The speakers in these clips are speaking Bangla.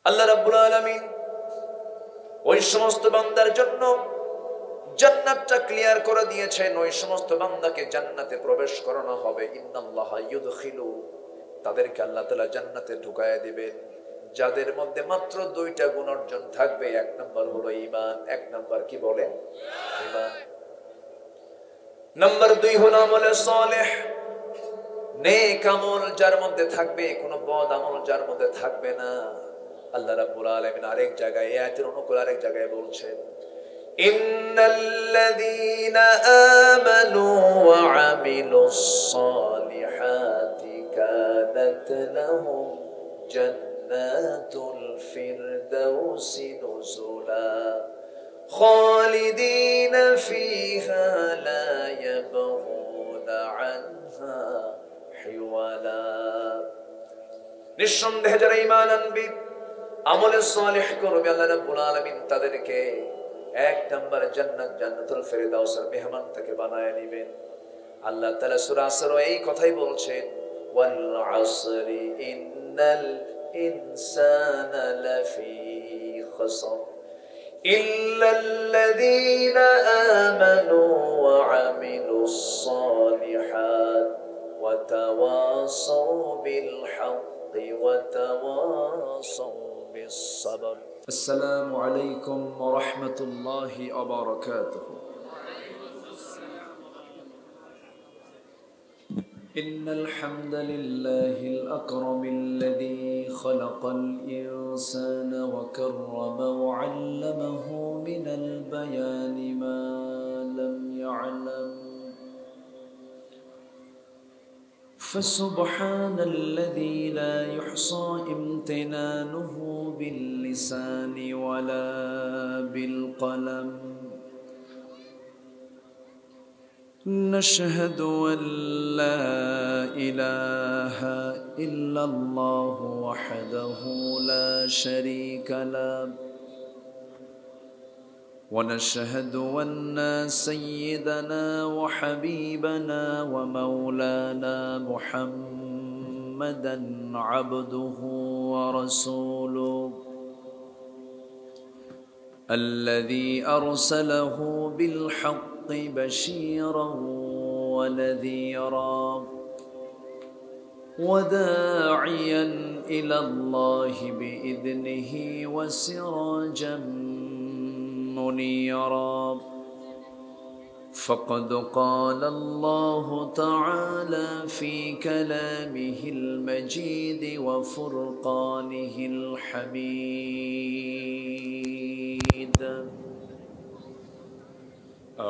আল্লাহ রাব্বুল আলামিন ওই সমস্ত বান্দার জন্য জান্নাতটা ক্লিয়ার করে দিয়েছেন। ওই সমস্ত বান্দাকে জান্নাতে প্রবেশ করানো হবে। ইন্নাল্লাহা ইউদখিলু, তাদেরকে আল্লাহ তাআলা জান্নাতে ঢুকায়া দিবেন যাদের মধ্যে মাত্র দুইটা গুণ অর্জন থাকবে। এক নাম্বার হলো ঈমান। এক নাম্বার কি বলেন? ঈমান। নাম্বার 2 হলো আমলে সালেহ, নেক আমল যার মধ্যে থাকবে, কোনো বদ আমল যার মধ্যে থাকবে না। আল্লাহ রাব্বুল আলামিন আরেক জায়গায়, এই আয়াতের অনুকূল আরেক জায়গায় বলছেন, ইন্নাল্লাযীনা আমানু ওয়া আমিলুস সালিহাতি কানাত লাহুম জান্নাতুল ফিরদাউসি নুজুলা খালিদিনা ফিহা লা ইয়াবগুনা আনহা হিওয়ালা। নিঃসন্দেহে যারা ঈমান আনবে, আমলে সালেহ করবে, আল্লাহ রাব্বুল আলামিন তাদেরকে এক নাম্বার জান্নাত, জান্নাতুল ফিরদাউসের মেহমান থেকে বানায় নেবেন। আল্লাহ তাআলা সূরা আসর এই কথাই বলছেন, ওয়াল আসরি ইন্নাল ইনসানা লাফি খুসর ইল্লাল্লাযীনা আমানু ওয়া আমিলুস সালিহাত ওয়া তাওয়াসাউ বিল হাক্কি ওয়া তাওয়াসাউ বিস সাবর। السلام عليكم ورحمة الله وبركاته. إن الحمد لله الأكرم الذي خلق الإنسان وكرم وعلمه من البيان ما لم يعلم، فسبحان الذي لا يحصى امتنانه باللسان ولا بالقلم. نشهد أن لا إله إلا الله وحده لا شريك له، ونشهد أن سيدنا وحبيبنا ومولانا محمدا عبده ورسوله الذي أرسله بالحق بشيرا ونذيرا وداعيا إلى الله بإذنه وسراجا منيرا. فقد قال الله تعالى في كلامه المجيد وفرقانه الحميد،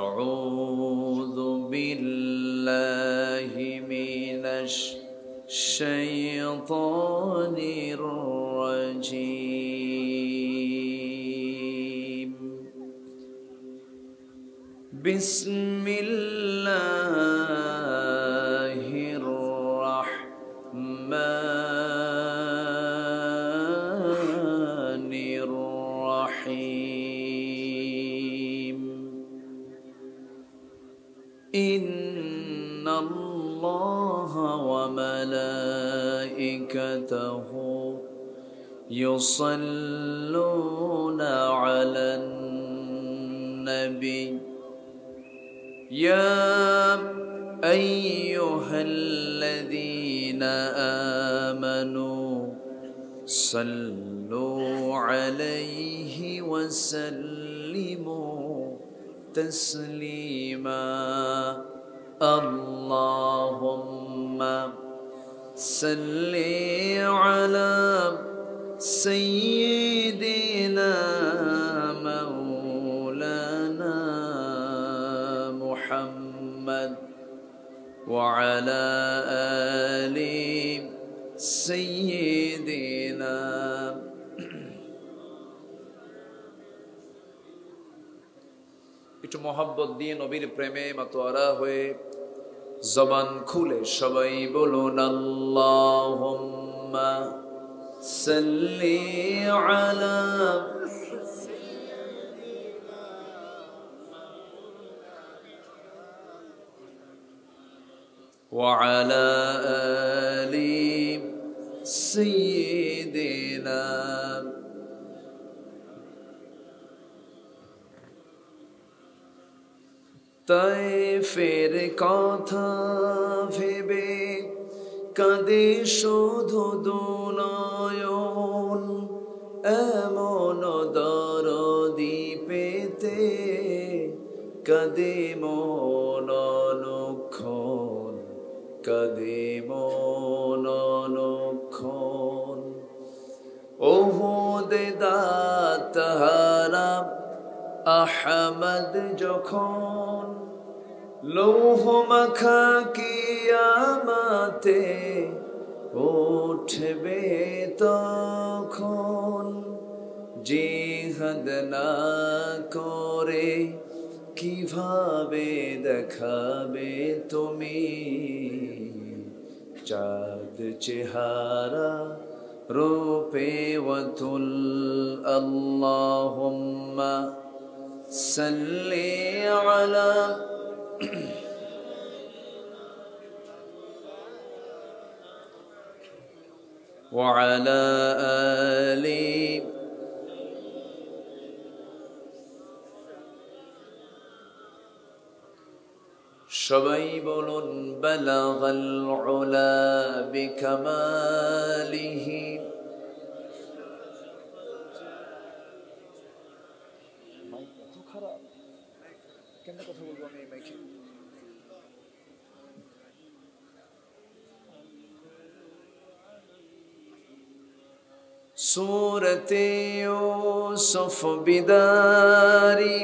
أعوذ بالله من الشيطان الرجيم، بسم الله الرحمن الرحيم. إن الله وملائكته يصلون على النبي يا أيها الذين آمنوا صلوا عليه وسلموا تسليما. اللهم صل على سيدنا مولانا محمد وعلى آل سيدنا। একটু মহব্বত দিয়ে নবীর প্রেমে মাতোয়ারা হয়ে জবান খুলে সবাই বলুন, আল্লাহুম্মা সাল্লি আলা وعلى آل سيدنا তায়েফের কথা ভেবে কাঁদে শুধু দুনয়ন, এমন দরদি পেতে কাঁদে মন অনুক্ষণ, কাঁদে মন অনুক্ষণ। ওহুদে দাঁতহারা আহমদ যখন লৌহ মাখা কিয়ামতে উঠবে তখন, জিহাদ না করে কিভাবে দেখাবে তুমি চাঁদ চেহারা রূপে ওয়াতুল। আল্লাহুম্মা সাল্লি আলা ওয়া আলা আলি সবাই বলুন বালাগাল উলা বিকামালিহি। মাইক এত খারাপ, কেন কথা বলবো আমি এই মাইকে? সূরতে ইউসুফ বিদারি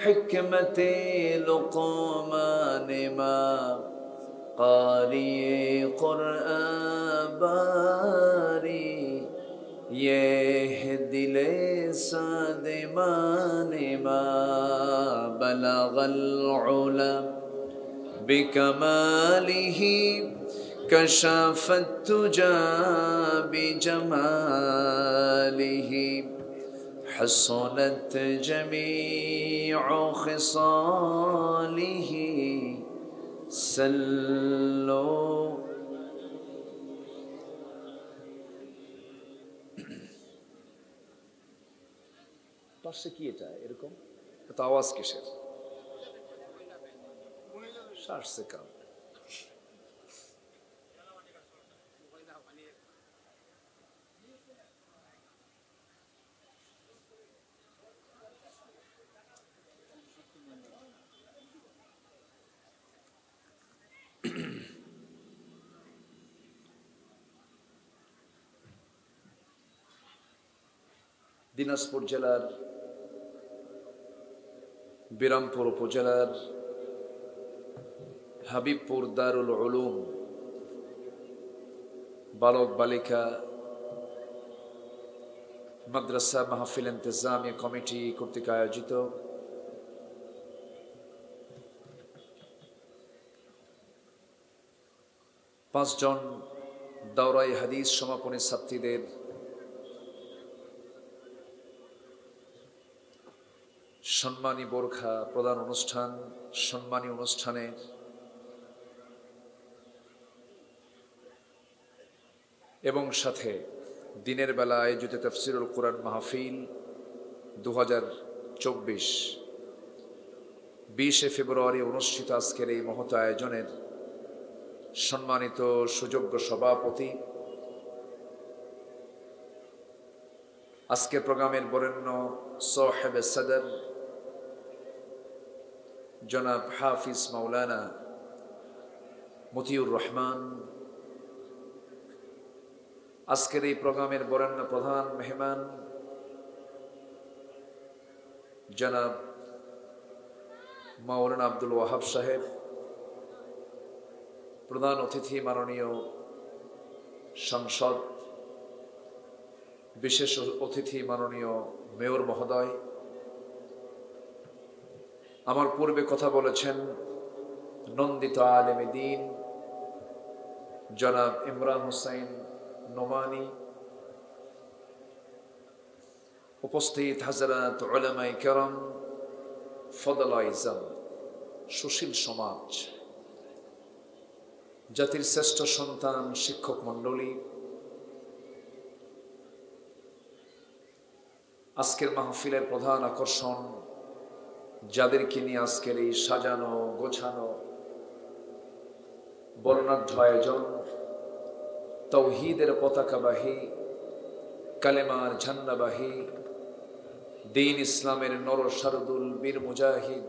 হিকমতে লুকমান মা কারিয়ে কুরআন বারি ये दिले सादे माने मा बलगल उला बिकमालिही कशफत तुजा बिजमालिही हसनत जमीउ खिसालिही सल्लो। পাশে কি এটা এরকম এত আওয়াজ কিসের? শ্বাস সে কাম। দিনাজপুর জেলার বিরামপুর উপজেলার হাবিবপুর দারুল উলুম বালক বালিকা মাদ্রাসা মাহফিল ইন্তেজামিয়া কমিটি কর্তৃক আয়োজিত পাঁচজন দাওরাই হাদিস সমাপনী ছাত্রীদের সম্মানী বোরখা প্রদান অনুষ্ঠান, সম্মানী অনুষ্ঠানে এবং সাথে দিনের বেলা আয়োজিত তাফসিরুল কুরআন মাহফিল 2024 20 ফেব্রুয়ারি অনুষ্ঠিত আজকের এই মহৎ আয়োজনের সম্মানিত সুযোগ্য সভাপতি, আজকের প্রোগ্রামের বরেণ্য সাহেব সদর জনাব হাফিজ মাওলানা মতিউর রহমান, আজকের এই প্রোগ্রামের বরেণ্য প্রধান মেহমান জনাব মাওলানা আব্দুল ওয়াহাব সাহেব, প্রধান অতিথি মাননীয় সংসদ, বিশেষ অতিথি মাননীয় মেয়র মহোদয়, আমার পূর্বে কথা বলেছেন নন্দিত আলেমে দ্বীন জনাব ইমরান হোসেন নোমানী, উপস্থিত হাজরাত উলামায়ে কেরাম, ফদলায়ে ইজম, সুশীল সমাজ, জাতির শ্রেষ্ঠ সন্তান শিক্ষক মণ্ডলী, আজকের মাহফিলের প্রধান আকর্ষণ যাদেরকে নিয়ে আজকের এই সাজানো গোছানো বর্ণাঢ্য আয়োজন, তাওহীদের পতাকাবাহী, কালেমার ঝান্ডাবাহী, দ্বীন ইসলামের নরসারদুল বীর মুজাহিদ,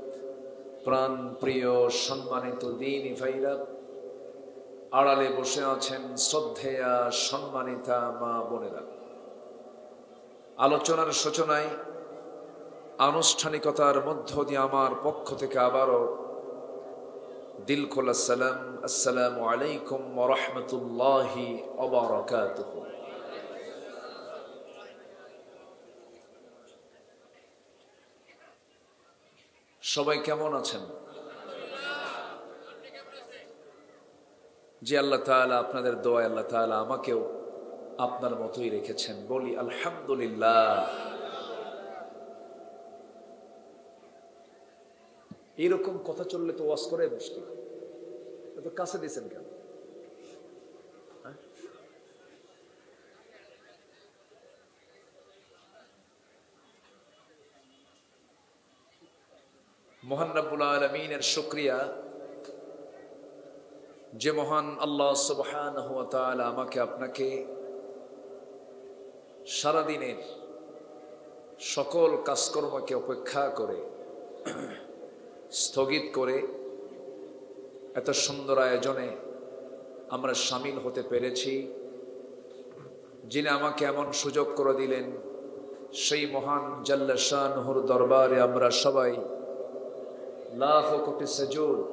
প্রাণ প্রিয় সম্মানিত দ্বীনি ভাইরা, আড়ালে বসে আছেন শ্রদ্ধেয়া সম্মানিতা মা বোনেরা। আলোচনার সূচনায় আনুষ্ঠানিকতার মধ্য দিয়ে আমার পক্ষ থেকে আবারও দিল খোলা সালাম, আসসালামু আলাইকুম ওয়া রাহমাতুল্লাহি ওয়া বারাকাতুহু। সবাই কেমন আছেন? যে আল্লাহ তাআলা আপনাদের দোয়ায় আল্লাহ তাআলা আমাকেও আপনার মতোই রেখেছেন, বলি আলহামদুলিল্লাহ। এইরকম কথা চললে তো ওয়াজ করে মুশকিল। এত কাছে দিয়েছেন কেন? মহান রব্বুল আলামিনের শুকরিয়া, যে মহান আল্লাহ সুবহানাহু ওয়া তাআলা আমাকে আপনাকে সারাদিনের সকল কাজকর্মকে উপেক্ষা করে স্থগিত করে এত সুন্দর আয়োজনে আমরা শামিল হতে পেরেছি। যিনি আমাকে এমন সুযোগ করে দিলেন, সেই মহান জাল্লা শানুহুর দরবারে আমরা সবাই লাখ কোটি সুজুদ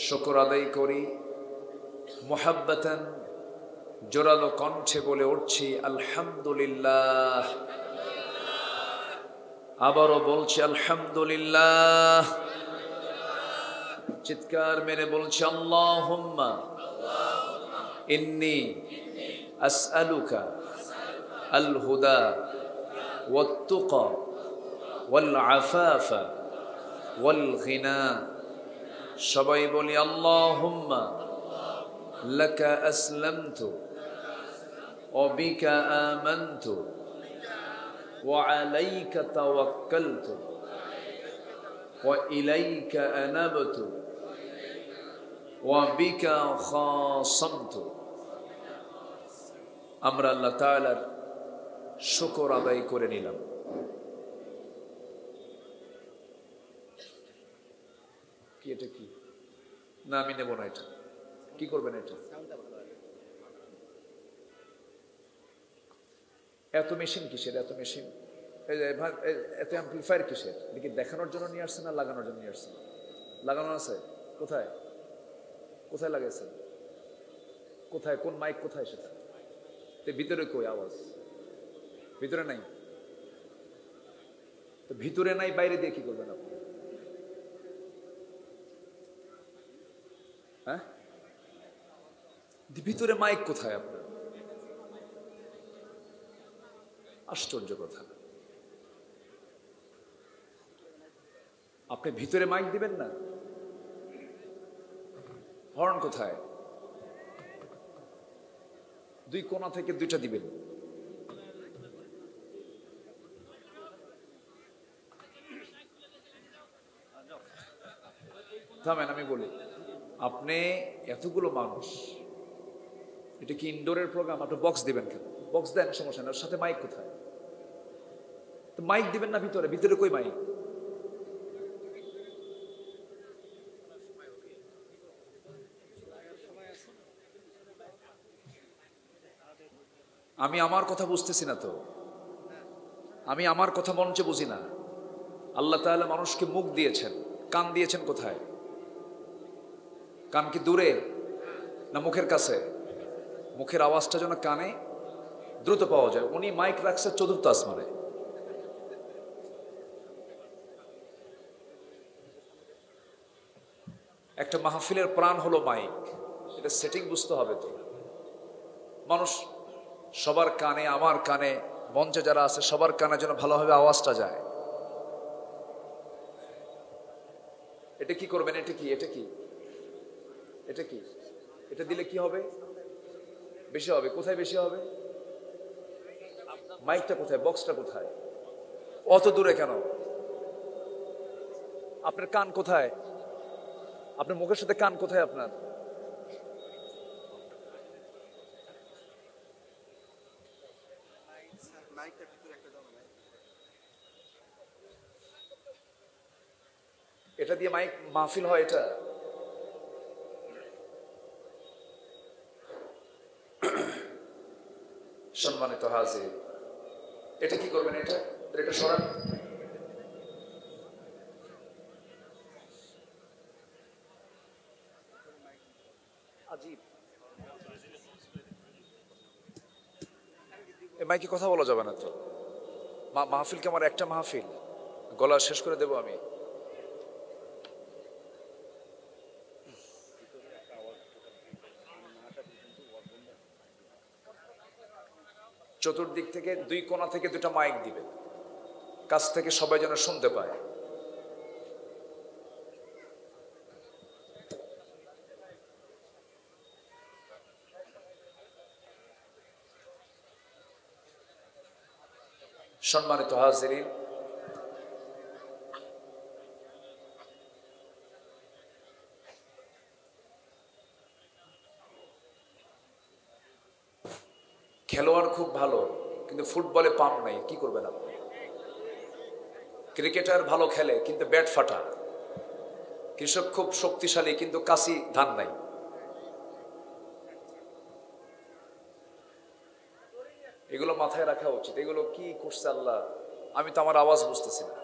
শুকর আদায় করি। মুহাব্বাতান জোরালো কণ্ঠে বলে উঠছি আলহামদুলিল্লাহ। আবারও বলছি আলহামদুলিল্লাহ। চিৎকার মেরে বলছি আল্লাহুম্মা ইন্নী আসআলুকা আল হুদা ওয়াত তুকা ওয়াল আফাফা ওয়াল গিনা। সবাই বলি আল্লাহুম্মা লাকা আসলামতু ওয়া বিকা আমানতু ওয়া আলাইকা তাওয়াক্কালতু ওয়া ইলাইকা আনাবতু ওয়া বিকা খাসামতু। আমরা আল্লাহ তাআলার শুকর আদায় করে নিলাম। কি এটা কি? না আমি নেব না। এটা কি করবেন? এটা এত মেশিন কিসের? এত মেশিন এত অ্যাম্পলিফায়ার কিসের? দেখি দেখানোর জন্য নিয়ে আসছে না লাগানোর জন্য নিয়ে আসছে? লাগানো আছে কোথায়? কোথায় লাগাইছেন? কোথায়? কোন মাইক কোথায় এসেছে? ভিতরে কই আওয়াজ? ভিতরে নাই তো? ভিতরে নাই, বাইরে দিয়ে কি করবেন আপনি? হ্যাঁ, ভিতরে মাইক কোথায় আপনার? আশ্চর্য কথা। আপনি ভিতরে মাইক দিবেন না? হর্ন কোথায়? দুই কোণা থেকে দুইটা দিবেন। থামেন, আমি বলি। আপনি এতগুলো মানুষ, এটা কি ইনডোরের প্রোগ্রাম? আপনি বক্স দিবেন কেন? বক্স দেন, সমস্যা না। সাথে মাইক কোথায়? তো মাইক দিবেন না ভিতরে? ভিতরে কই মাইক? আমি আমার কথা বুঝতেছি না তো। আমি আমার কথা মঞ্চে বুঝি না। আল্লাহ তাআলা মানুষকে মুখ দিয়েছেন, কান দিয়েছেন কোথায়? কান কি দূরে না মুখের কাছে? মুখের আওয়াজটা যেন কানে দ্রুত পাওয়া যায়। উনি মাইক রাখছে চতুর্থ আসমানে। একটা মাহফিলের প্রাণ হলো মাইক। এটা সেটিং বুঝতে হবে তো। মানুষ সবার কানে, আমার কানে, মঞ্চে যারা আছে সবার কানে যেন ভালোভাবে আওয়াজটা যায়। এটা কি করবেন? এটা কি? এটা কি? এটা কি? এটা দিলে কি হবে? বেশি হবে। কোথায় বেশি হবে? মাইকটা কোথায়? বক্সটা কোথায়? অত দূরে কেন? আপনার কান কোথায়? আপনার মুখের সাথে কান কোথায় আপনার? এটা দিয়ে মাইক মাহফিল হয়? এটা সম্মানিত হাজির, এটা কি করবেন? এটা সরান। আজীব, এই মাইকে কথা বলা যাবে না তো। মাহফিল কি আমার একটা মাহফিল? গলা শেষ করে দেব আমি। চতুর্দিক থেকে দুই কোণা থেকে দুটা মাইক দিবে, কাছ থেকে সবাই যেন শুনতে পায়। সম্মানিত হাজিরিন, খেলোয়াড় খুব ভালো, কিন্তু ফুটবলে পাম্প নাই, কি করবেন আপনি? ক্রিকেটার ভালো খেলে কিন্তু ব্যাট ফাটা। কৃষক খুব শক্তিশালী কিন্তু কাশি ধান নাই। এগুলো মাথায় রাখা উচিত। এগুলো কি করছে আল্লাহ, আমি তো আমার আওয়াজ বুঝতেছি না।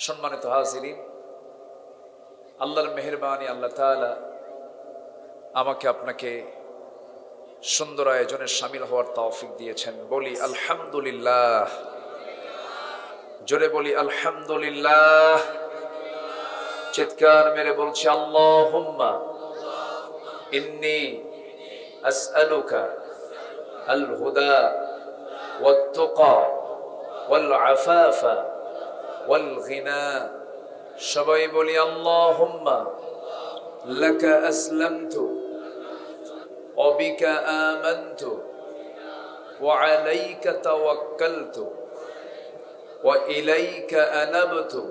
সম্মানিত হাজিরিন, আল্লাহর মেহেরবানি, আল্লাহ তাআলা আমাকে আপনাকে সুন্দর আয়োজনে শামিল হওয়ার তৌফিক দিয়েছেন। বলি আলহামদুলিল্লাহ, জোরে বলি আলহামদুলিল্লাহ। চিৎকার মেরে বলছি আল্লাহুম্মা ইন্নী আসআলুকা আল হুদা ওয়াত তুকা ওয়াল আফাফা ওয়াল গিনা। সবাই বলি আল্লাহুম্মা লাকা আসলামতু ওয়া বিকা আমানতু ওয়া আলাইকা তাওয়াক্কালতু ওয়া ইলাইকা আনাবতু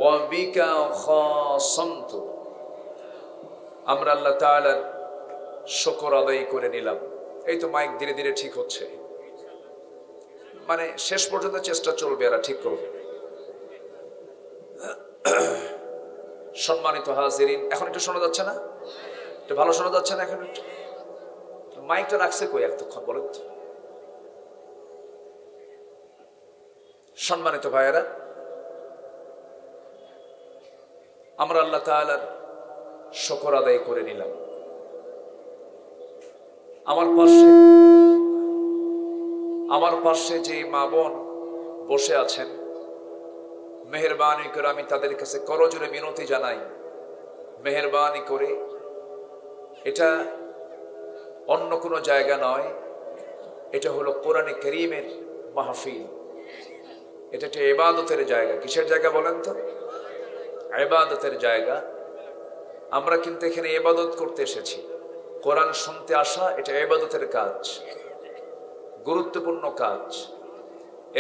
ওয়া বিকা খাসামতু। আমরা আল্লাহ তাআলার শুকর আদায় করে নিলাম। এই তো মাইক ধীরে ধীরে ঠিক হচ্ছে, মানে শেষ পর্যন্ত চেষ্টা চলবে, এরা ঠিক করবে। সম্মানিত হাজিরিন, এখন একটু শোনা যাচ্ছে না? একটু ভালো শোনা যাচ্ছে না? এখন মাইকটা রাখছে কই এতক্ষণ বলেন তো? সম্মানিত ভাইয়েরা, আমরা আল্লাহ তাআলার শুকর আদায় করে নিলাম। আমার পাশে যে মা বোন বসে আছেন, মেহেরবানি করে আমি তাদের কাছে করজোড়ে মিনতি জানাই, মেহেরবানি করে, এটা অন্য কোনো জায়গা নয়, এটা হলো কোরআনে কারীমের মাহফিল। এটা একটা ইবাদতের জায়গা। কিসের জায়গা বলেন তো? ইবাদতের জায়গা। আমরা কিন্তু এখানে ইবাদত করতে এসেছি। কোরআন শুনতে আসা এটা ইবাদতের কাজ, গুরুত্বপূর্ণ কাজ।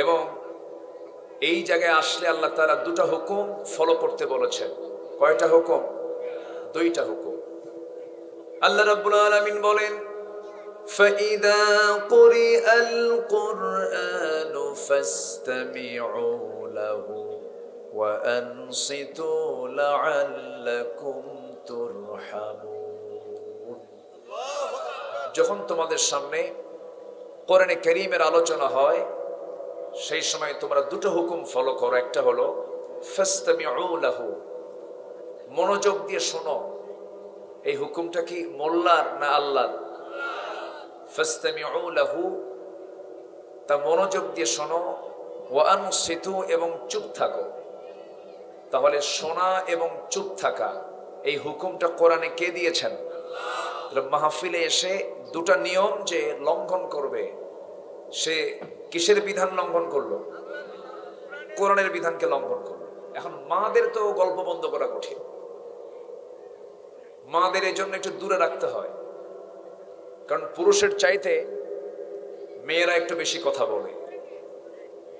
এবং এই জায়গায় আসলে আল্লাহ তাআলা দুটা হুকুম ফলো করতে বলেছেন। কয়টা হুকুম? দুইটা হুকুম। আল্লাহ রাব্বুল আলামিন বলেন, فَإِذَا قُرِئَ الْقُرْآنُ فَاسْتَمِعُوا لَهُ وَأَنصِتُوا لَعَلَّكُمْ তুরহামুন। যখন তোমাদের সামনে কোরআনে কারীমের আলোচনা হয়, সেই সময় তোমরা দুটো হুকুম ফলো করো। একটা হলো ফাসতামিউ লাহু, মনোযোগ দিয়ে শোনো। এই হুকুমটা কি মোল্লার না আল্লাহর? ফাসতামিউ লাহু, তা মনোযোগ দিয়ে শোনো। ওয়া আনসিতু, এবং চুপ থাকো। তাহলে শোনা এবং চুপ থাকা, এই হুকুমটা কোরআনে কে দিয়েছেন? মাহফিলে এসে দুটা নিয়ম যে লঙ্ঘন করবে, সে কিসের বিধান লঙ্ঘন করলো? কোরআনের বিধানকে লঙ্ঘন করলো। এখন মাদের তো গল্প বন্ধ করা কঠিন, মাদের এই জন্য একটু দূরে রাখতে হয়। কারণ পুরুষের চাইতে মেয়েরা একটু বেশি কথা বলে,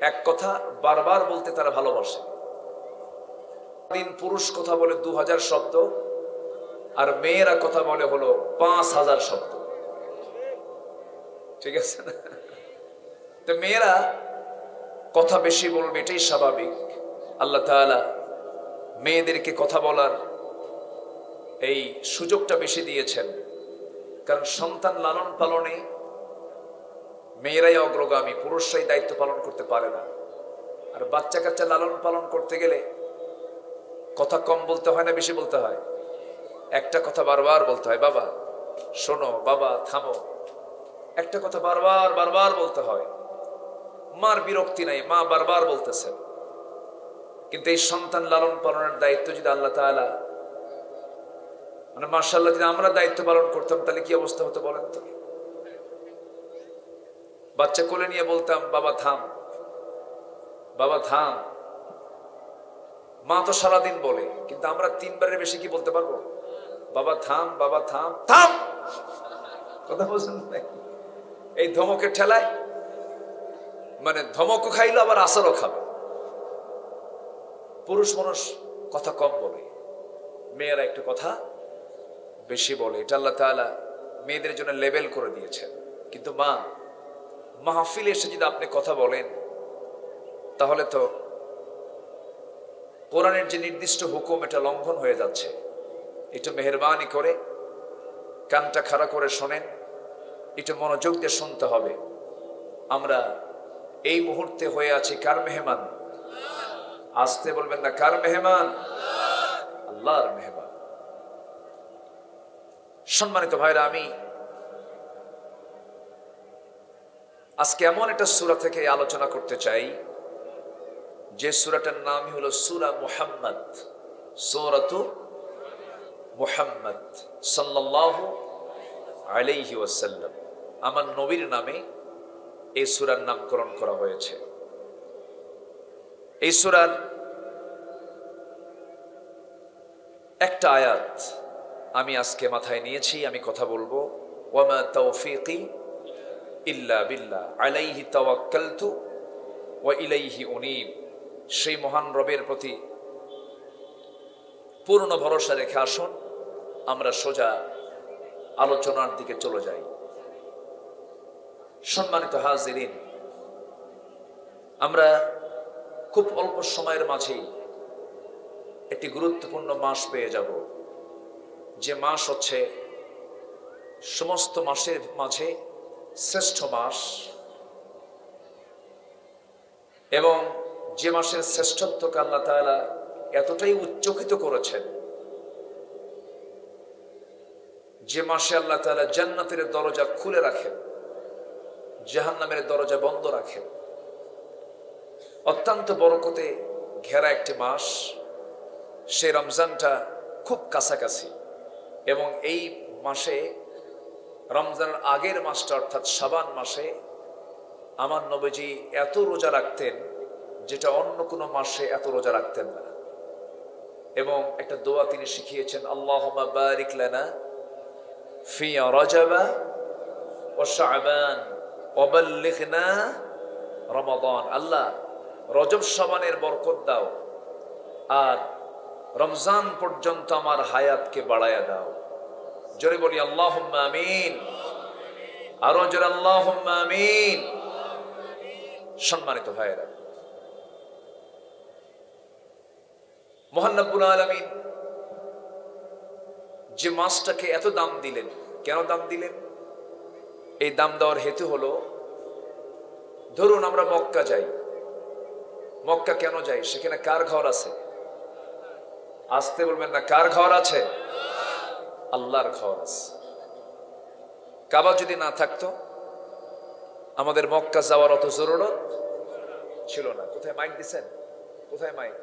এক কথা বারবার বলতে তারা ভালোবাসে। দিন পুরুষ কথা বলে 2000 শব্দ, আর মেয়েরা কথা বলে হলো 5000 শব্দ। ঠিক আছে না? তো মেয়েরা কথা বেশি বলবে, এটাই স্বাভাবিক। আল্লাহ তাআলা মেয়েদেরকে কথা বলার এই সুযোগটা বেশি দিয়েছেন, কারণ সন্তান লালন পালনে মেয়েরাই অগ্রগামী, পুরুষরাই দায়িত্ব পালন করতে পারে না। আর বাচ্চা কাচ্চা লালন পালন করতে গেলে কথা কম বলতে হয় না বেশি বলতে হয়? একটা কথা বারবার বলতে হয়, বাবা শোনো, বাবা থামো, একটা কথা বারবার বারবার বলতে হয়। মার বিরক্তি নাই, মা বারবার বলতেছেন। কিন্তু এই সন্তান লালন পালনের দায়িত্ব যদি আল্লাহ তাআলা, মানে মাশাআল্লাহ, যদি আমরা দায়িত্ব পালন করতাম তাহলে কি অবস্থা হতো বলেন তো? বাচ্চা কোলে নিয়ে বলতাম, বাবা থাম, বাবা থাম। মা তো সারাদিন বলে, কিন্তু আমরা 3 বারের বেশি কি বলতে পারবো? বাবা থাম, বাবা থাম, থাম। কথা বলছেন নাই? এই ধমকের ঠেলায় মানে ধমকও খাইলো আবার আসারও খাবে। পুরুষ মানুষ কথা কম বলে, মেয়েরা একটু কথা বেশি বলে। এটা আল্লাহ তাআলা মেয়েদের জন্য লেবেল করে দিয়েছেন। কিন্তু মা, মাহফিলে এসে যদি আপনি কথা বলেন, তাহলে তো কোরআনের যে নির্দিষ্ট হুকুম, এটা লঙ্ঘন হয়ে যাচ্ছে। একটু মেহেরবানি করে কানটা খাড়া করে শোনেন, একটু মনোযোগ দিয়ে শুনতে হবে। আমরা এই মুহূর্তে হয়ে আছি কার মেহমান? আসতে বলবেন না, কার মেহমান? আল্লাহর মেহমান। সম্মানিত ভাইরা, আমি আজকে এমন একটা সূরা থেকে আলোচনা করতে চাই যে সূরাটার নামই হলো সূরা মুহাম্মদ, সূরাতু মুহাম্মদ সাল্লাল্লাহু আলাইহি ওয়াসাল্লাম। আমার নবীর নামে এই সূরার নামকরণ করা হয়েছে। এই সূরার একটা আয়াত আমি আজকে মাথায় নিয়েছি, আমি কথা বলবো। ওয়ামা তাওফীকি ইল্লা বিল্লাহ আলাইহি তাওয়াক্কালতু ওয়া ইলাইহি উনীব। সেই মহান রবের প্রতি পূর্ণ ভরসা রেখে আসুন আমরা সোজা আলোচনার দিকে চলে যাই। সম্মানিত হাজিরিন, আমরা খুব অল্প সময়ের মাঝেই একটি গুরুত্বপূর্ণ মাস পেয়ে যাব, যে মাস হচ্ছে সমস্ত মাসের মাঝে শ্রেষ্ঠ মাস, এবং যে মাসের শ্রেষ্ঠত্বকে আল্লাহ তাআলা এতটাই উচ্চকিত করেছেন, যে মাসে আল্লাহ তাআলা জান্নাতের দরজা খুলে রাখেন, জাহান্নামের দরজা বন্ধ রাখেন। অত্যন্ত বরকতে ঘেরা একটি মাস, সে রমজানটা খুব কাছাকাছি। এবং এই মাসে, রমজানের আগের মাসটা অর্থাৎ শাবান মাসে, আমার নবীজি এত রোজা রাখতেন যেটা অন্য কোনো মাসে এত রোজা রাখতেন না। এবং একটা দোয়া তিনি শিখিয়েছেন, আল্লাহুম্মা বারিক লানা ফি রজবা ওয়া শাবান ওয়া বাল্লিগনা রমাদান। আল্লাহ, রজব শাবানের বরকত দাও আর রমজান পর্যন্ত আমার হায়াতকে বাড়ায়া দাও। জোরে বলি আল্লাহুম্মা আমিন, আরো জোরে আল্লাহুম্মা আমিন। সম্মানিত ভাইয়েরা, মহান রব্বুল আলামিন যে মাসটাকে এত দাম দিলেন, কেন দাম দিলেন? এই দাম দেওয়ার হেতু হলো, ধরুন আমরা মক্কা যাই। মক্কা কেন যাই? সেখানে কার ঘর আছে? আসতে বলবেন না, কার ঘর আছে? আল্লাহর ঘর আছে। কাবা যদি না থাকতো আমাদের মক্কা যাওয়ার অত জরুরত ছিল না। কোথায় মাইক দিছেন? কোথায় মাইক?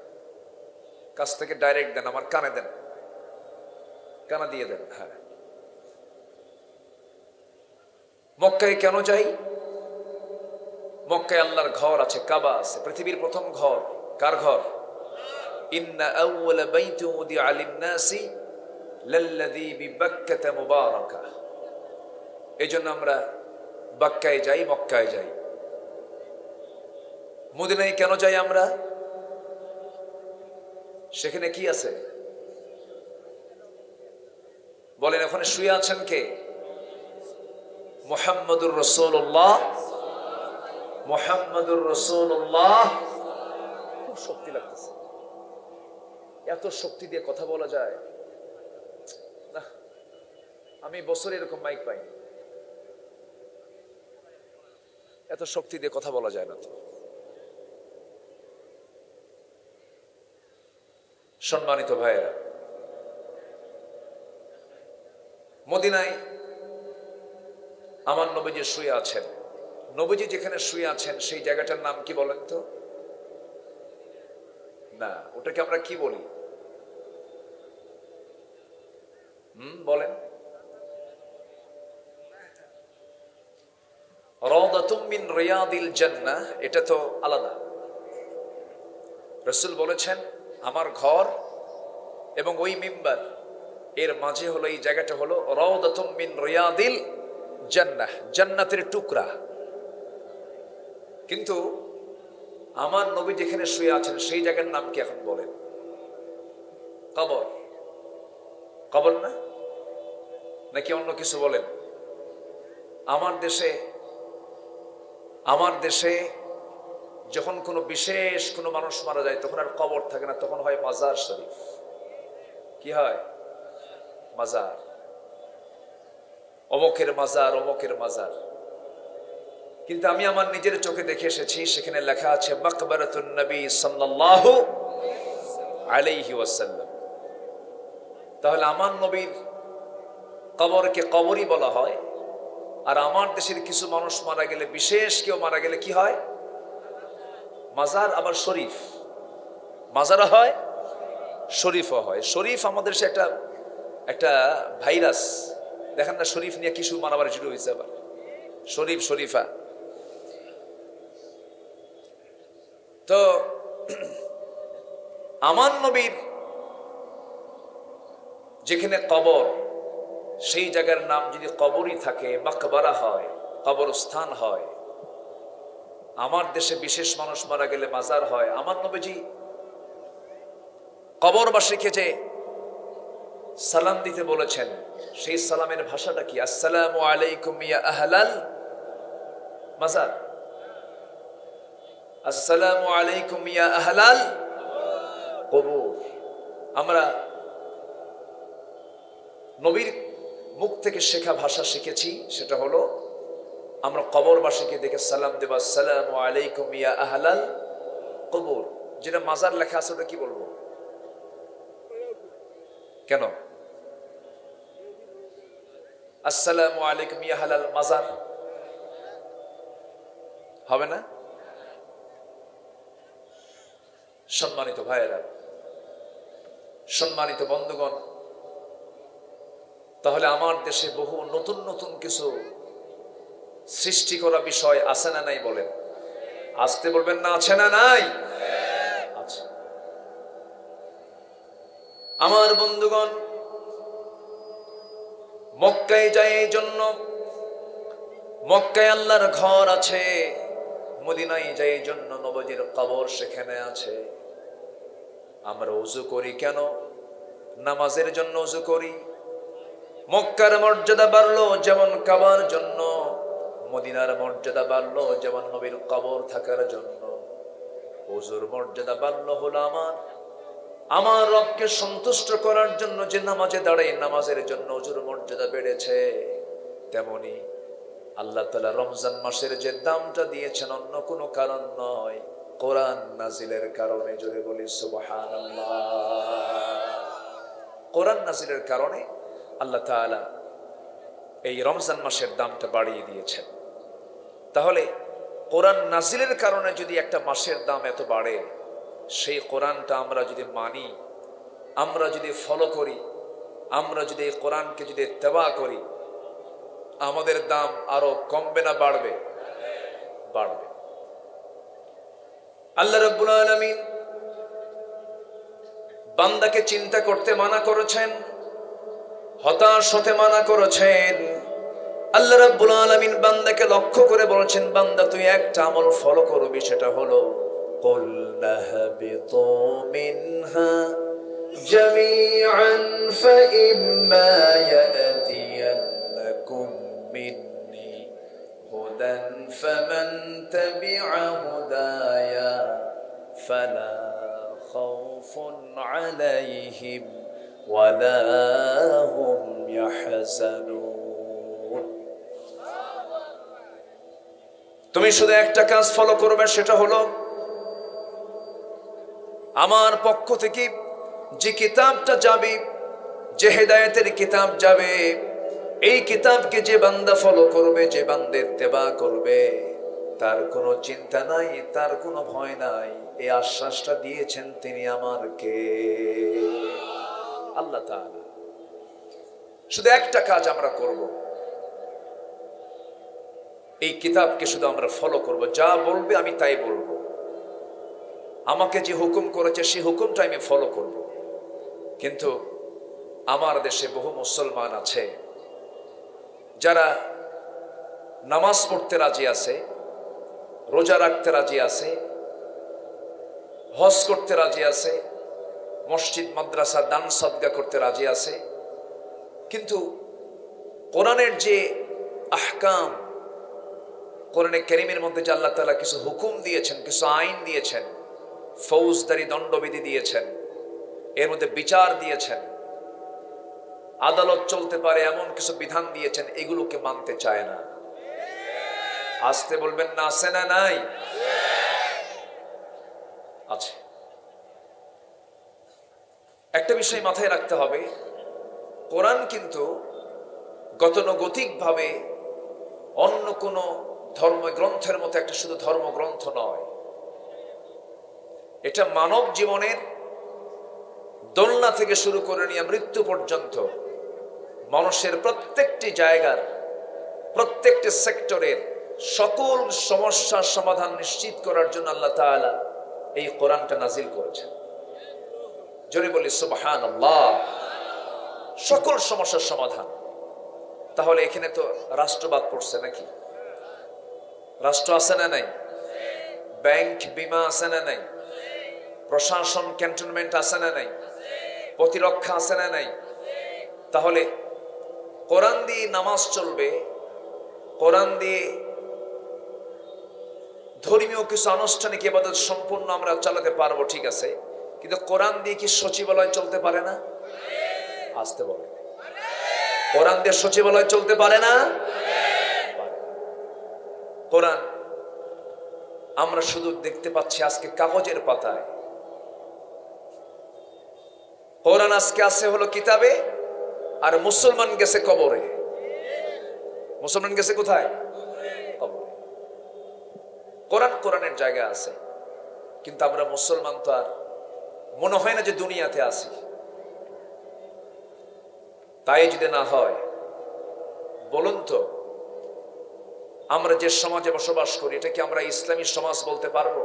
কাছ থেকে ডাইরেক্ট দেন, আমার কানে দেন, কানা দিয়ে দেন। হ্যাঁ, মক্কায় কেন যাই? মক্কায় আল্লাহর ঘর আছে, কাবা আছে, পৃথিবীর প্রথম ঘর। কার ঘর? ইন্না আউওয়ালা বাইতিন উদিআ লিন-নাসি লাল্লাযী বিবাক্কাতা মুবারাকা। এইজন্য আমরা বাক্কায় যাই, মক্কায় যাই। মদিনায় কেন যাই আমরা? সেখানে কি আছে বলেন? ওখানে শুয়ে আছেন কে? মুহাম্মদুর রাসূলুল্লাহ, মুহাম্মদুর রাসূলুল্লাহ। খুব শক্তি লাগতেছে, এত শক্তি দিয়ে কথা বলা যায় না। আমি বছরে এরকম মাইক পাইনি, এত শক্তি দিয়ে কথা বলা যায় না তো। সম্মানিত ভাইয়েরা, মদিনায় আমার নবীজি শুয়ে আছেন। নবীজি যেখানে শুয়ে আছেন সেই জায়গাটার নাম কি বলেন তো? না, ওটাকে আমরা কি বলি? বলেন। রাউদাতুম মিন রিয়াদিল জান্নাহ, এটা তো আলাদা। রাসূল বলেছেন আমার ঘর এবং ওই মিম্বার এর মাঝে হলো এই জায়গাটা হলো রাউদাতুম মিন রিয়াদিল জান্নাহ, জান্নাতের টুকরা। কিন্তু আমার নবী যেখানে শুয়ে আছেন সেই জায়গার নাম কি এখন বলেন? কবর। কবর না, নাকি অন্য কিছু বলেন? আমার দেশে যখন কোনো বিশেষ কোনো মানুষ মারা যায় তখন আর কবর থাকে না, তখন হয় মাজার শরীফ। কি হয়? মাজার। অমুকের মাজার, অমুকের মাজার। কিন্তু আমি আমার নিজের চোখে দেখে এসেছি, সেখানে লেখা আছে মাকবারাতুন নবী সাল্লাল্লাহু আলাইহি ওয়াসাল্লাম। তাহলে আমার নবীর কবরকে কবরই বলা হয়, আর আমার দেশের কিছু মানুষ মারা গেলে, বিশেষ কেউ মারা গেলে কি হয়? মাজার। আবার শরীফ, মাজারও হয়, শরীফও হয়। শরীফ আমাদের দেশে একটা ভাইরাস, দেখেন না? শরীফ নিয়ে কিছু মারামারি শুরু হয়েছে আবার, শরীফ শরীফা। তো আমার নবীর যেখানে কবর, সেই জায়গার নাম যদি কবরই থাকে, মাকবারা হয়, কবরস্থান হয়। আমার দেশে বিশেষ মানুষ মারা গেলে মাজার হয়। আমার নবীজি কবরবাসীকে যে সালাম দিতে বলেছেন, সেই সালামের ভাষাটা কি? আসসালামু আলাইকুম ইয়া আহলাল মাজার, আসসালামু আলাইকুম ইয়া আহলাল কবর। আমরা নবীর মুখ থেকে শেখা ভাষা শিখেছি, সেটা হলো আমরা কবরবাসীকে দেখে সালাম দেব, আসসালামু আলাইকুম ইয়া আহলাল কবর। যেটা মাজার লেখা আছে ওটা কি বলবো? কেন? আসসালামু আলাইকুম ইয়া আহলাল মাজার হবে না? সম্মানিত ভাইয়েরা, সম্মানিত বন্ধুগণ, তাহলে আমার দেশে বহু নতুন নতুন কিছু সৃষ্টি করা বিষয় আছে না নাই? বলেন। আসতে বলবেন না, আছে না নাই? আছে। আমার বন্ধুগণ, মক্কায় যায় এই জন্য, মক্কায় আল্লাহর ঘর আছে। মদিনায় যায় এই জন্য, নবীজির কবর সেখানে আছে। আমরা ওযু করি কেন? নামাজের জন্য ওযু করি। মক্কার মর্যাদা বাড়লো যেমন কাবার জন্য, মদিনার মর্যাদা বাড়লো যেমন নবীর কবর থাকার জন্য। ওযুর মর্যাদা বাড়লো হলো আমার রবকে সন্তুষ্ট করার জন্য, যে নামাজে দাঁড়াই নামাজের জন্য ওযুর মর্যাদা বেড়েছে। তেমনি আল্লাহ তাআলা রমজান মাসের যে দামটা দিয়েছেন অন্য কোনো কারণ নয়, কোরআন নাজিলের কারণে। জোরে বলি সুবহানাল্লাহ। কোরআন নাজিলের কারণে আল্লাহ তাআলা এই রমজান মাসের দামটা বাড়িয়ে দিয়েছেন। তাহলে কোরআন নাজিলের কারণে যদি একটা মাসের দাম এত বাড়ে, সেই কোরআনটা আমরা যদি মানি, আমরা যদি ফলো করি, আমরা যদি এই কোরআনকে যদি ইত্তেবা করি, আমাদের দাম আরো কমবে না বাড়বে? বাড়বে। আল্লাহ রাব্বুল আলামিন বান্দাকে চিন্তা করতে মানা করেছেন, হতাশ হতে মানা করেছেন, আল্লাহ রাব্বুল আলামিন বান্দাকে লক্ষ্য করে বলেছেন, বান্দা তুই একটা আমল ফলো করবি, সেটা হলো কুল নাহবিতু মিনহা জামিআন ফাইম্মা ইয়াতিয়ান্নাকুম মিন্নি হুদান ফামান তাবিআ হুদায়া ফালা খাউফুন আলাইহিম ওয়ালা হুম ইয়াহজানুন। তুমি শুধু একটা কাজ ফলো করবে, সেটা হলো আমার পক্ষ থেকে যে কিতাবটা যাবে, যে হেদায়েতের কিতাব যাবে, এই কিতাবকে যে বান্দা ফলো করবে, যে বান্দা ইত্তেবা করবে, তার কোনো চিন্তা নাই, তার কোনো ভয় নাই। এই আশ্বাসটা দিয়েছেন তিনি আমার কে? আল্লাহ তাআলা। শুধু একটা কাজ আমরা করব, এই কিতাবকে শুধু আমরা ফলো করব, যা বলবে আমি তাই বলবো, আমাকে যে হুকুম করেছে সেই হুকুমটা আমি ফলো করব। কিন্তু আমার দেশে বহু মুসলমান আছে যারা নামাজ পড়তে রাজি আছে, রোজা রাখতে রাজি আছে, হজ করতে রাজি আছে, মসজিদ মাদ্রাসা দান সাদকা করতে রাজি আছে, কিন্তু কোরআনের যে আহকাম, কোরআনে কারীমের মধ্যে যে আল্লাহ তাআলা কিছু হুকুম দিয়েছেন, কিছু আইন দিয়েছেন, ফৌজদারি দণ্ডবিধি দিয়েছেন, এর মধ্যে বিচার দিয়েছেন, আদালত চলতে পারে এমন কিছু বিধান দিয়েছেন, এগুলোকে মানতে চায় না। আসতে বলবেন না, আছে না নাই? আছে। একটা বিষয় মাথায় রাখতে হবে, কোরআন কিন্তু গতানুগতিকভাবে অন্য কোনো ধর্মগ্রন্থের মতো একটা শুধু ধর্মগ্রন্থ নয়। এটা মানব জীবনের দোলনা থেকে শুরু করে নিয়ে মৃত্যু পর্যন্ত মানুষের প্রত্যেকটি জায়গার, প্রত্যেকটি সেক্টরের সকল সমস্যার সমাধান নিশ্চিত করার জন্য আল্লাহ তাআলা এই কোরআনটা নাজিল করেছেন। জোরে বলি সুবহানাল্লাহ। সকল সমস্যার সমাধান। তাহলে এখানে তো রাষ্ট্রবাদ পড়ছে নাকি? রাষ্ট্র আছে না নাই? ব্যাংক বিমা আছে না নাই? প্রশাসন ক্যান্টনমেন্ট আছে না নাই? প্রতিরক্ষা আছে না নাই? তাহলে কোরআন দিয়ে নামাজ চলবে, কোরআন দিয়ে ধর্মীয় কিছু আনুষ্ঠানিক ইবাদত সম্পূর্ণ আমরা চালাতে পারবো, ঠিক আছে, কিন্তু কোরআন দিয়ে কি সচিবালয় চলতে পারে না? আসতে বলে, কোরআন দিয়ে সচিবালয় চলতে পারে না? কোরআন আমরা শুধু দেখতে পাচ্ছি আজকে কাগজের পাতায়, কোরআন আজকে আছে হলো কিতাবে, আর মুসলমান গেছে কবরে। মুসলমান গেছে কোথায়? কবরে। কোরআন কোরআনের জায়গায় আছে, কিন্তু আমরা মুসলমান তো আর মনে হয় না যে দুনিয়াতে আছি। তাই যদি না হয়, বলুন তো, আমরা যে সমাজে বসবাস করি এটা কি আমরা ইসলামী সমাজ বলতে পারবো?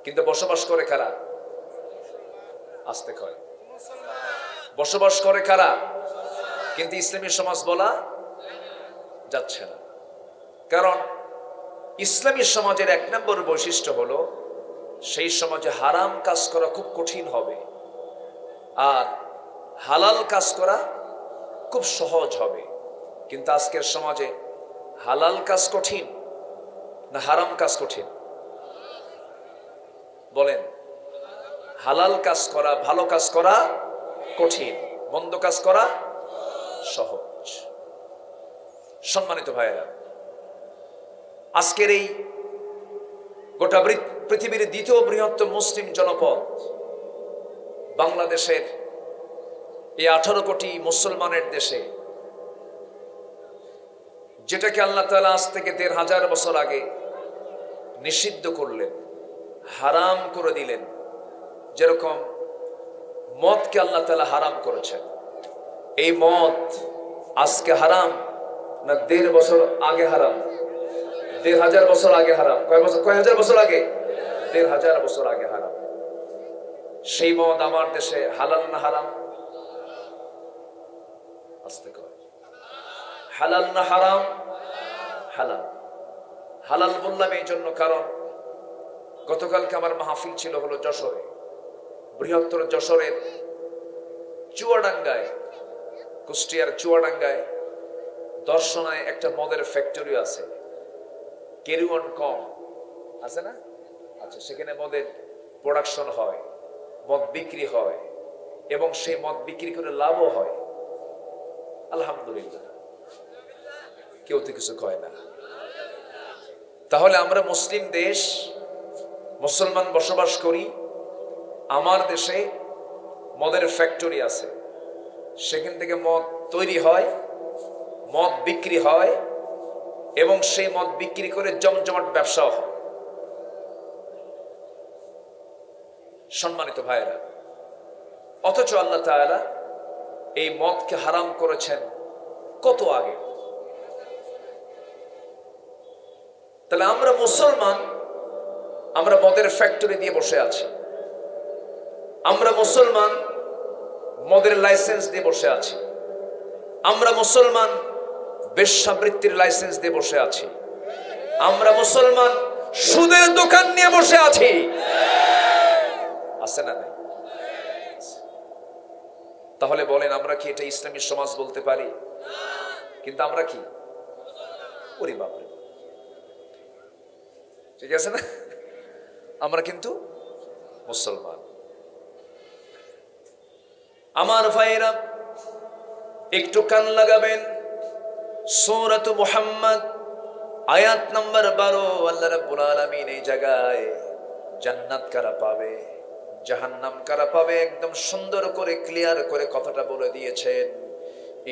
কিন্তু বসবাস করে কারা? আসতে কয়, বসবাস করে কারা? কিন্তু ইসলামী সমাজ বলা যাচ্ছে না। কারণ ইসলামী সমাজের এক নম্বর বৈশিষ্ট্য হলো সেই সমাজে হারাম কাজ করা খুব কঠিন হবে, আর হালাল কাজ করা খুব সহজ হবে। কিন্তু আজকের সমাজে হালাল কাজ কঠিন না হারাম কাজ কঠিন? বলেন। হালাল কাজ করা, ভালো কাজ করা কঠিন, মন্দ কাজ করা সহজ। সম্মানিত ভাইয়েরা, আজকের এই গোটা পৃথিবীর দ্বিতীয় বৃহত্তম মুসলিম জনপদ বাংলাদেশের এই 18 কোটি মুসলমানের দেশে, যেটাকে আল্লাহ তাআলা আজ থেকে 1500 বছর আগে নিষিদ্ধ করলেন, হারাম করে দিলেন, যেরকম মদকে আল্লাহ তাআলা হারাম করেছেন, এই মদ আজকে হারাম না 1.5 বছর আগে হারাম? 1500 বছর আগে হারাম। কয় হাজার বছর আগে? 1500 বছর আগে হারাম। সেই মদ আমার দেশে হালাল না হারাম? আসতে কয় হালাল না হারাম? হালাল। হালাল বললাম এই জন্য, কারণ গতকালকে আমার মাহফিল ছিল হলো যশোরে, বৃহত্তর যশোরের চুয়াডাঙ্গায়, কুষ্টিয়ার চুয়াডাঙ্গায় দর্শনায় একটা মদের ফ্যাক্টরি আছে, কেরুয়ন কম আছে না? আচ্ছা, সেখানে মদের প্রোডাকশন হয়, মদ বিক্রি হয়, এবং সেই মদ বিক্রি করে লাভও হয়। আলহামদুলিল্লাহ, কেউ তো কিছু কয় না। তাহলে আমরা মুসলিম দেশ, মুসলমান বসবাস করি, আমার দেশে মদের ফ্যাক্টরি আছে, সেখান থেকে মদ তৈরি হয়, মদ বিক্রি হয়, এবং সেই মদ বিক্রি করে জমজমাট ব্যবসাও হয়। সম্মানিত ভাইয়েরা, অথচ আল্লাহ তাআলা এই মদকে হারাম করেছেন কত আগে। তাহলে আমরা মুসলমান, আমরা মদের ফ্যাক্টরি দিয়ে বসে আছি, আমরা মুসলমান মদের লাইসেন্স দিয়ে বসে আছি, আমরা মুসলমান বেশ্যাবৃত্তির লাইসেন্স দিয়ে বসে আছি, আমরা মুসলমান সুদের দোকান নিয়ে বসে আছি। আছে না নাই? তাহলে বলেন, আমরা কি এটা ইসলামী সমাজ বলতে পারি? কিন্তু আমরা কি? ওরে বাপরে, ঠিক আছে না? আমরা কিন্তু মুসলমান। আমার ভাইরা, একটু কান লাগাবেন। সূরাত মুহাম্মদ আয়াত নাম্বার 12, আল্লাহ রাব্বুল আলামিন এই জায়গায় জান্নাত কারা পাবে, জাহান্নাম কারা পাবে, একদম সুন্দর করে ক্লিয়ার করে কথাটা বলে দিয়েছেন।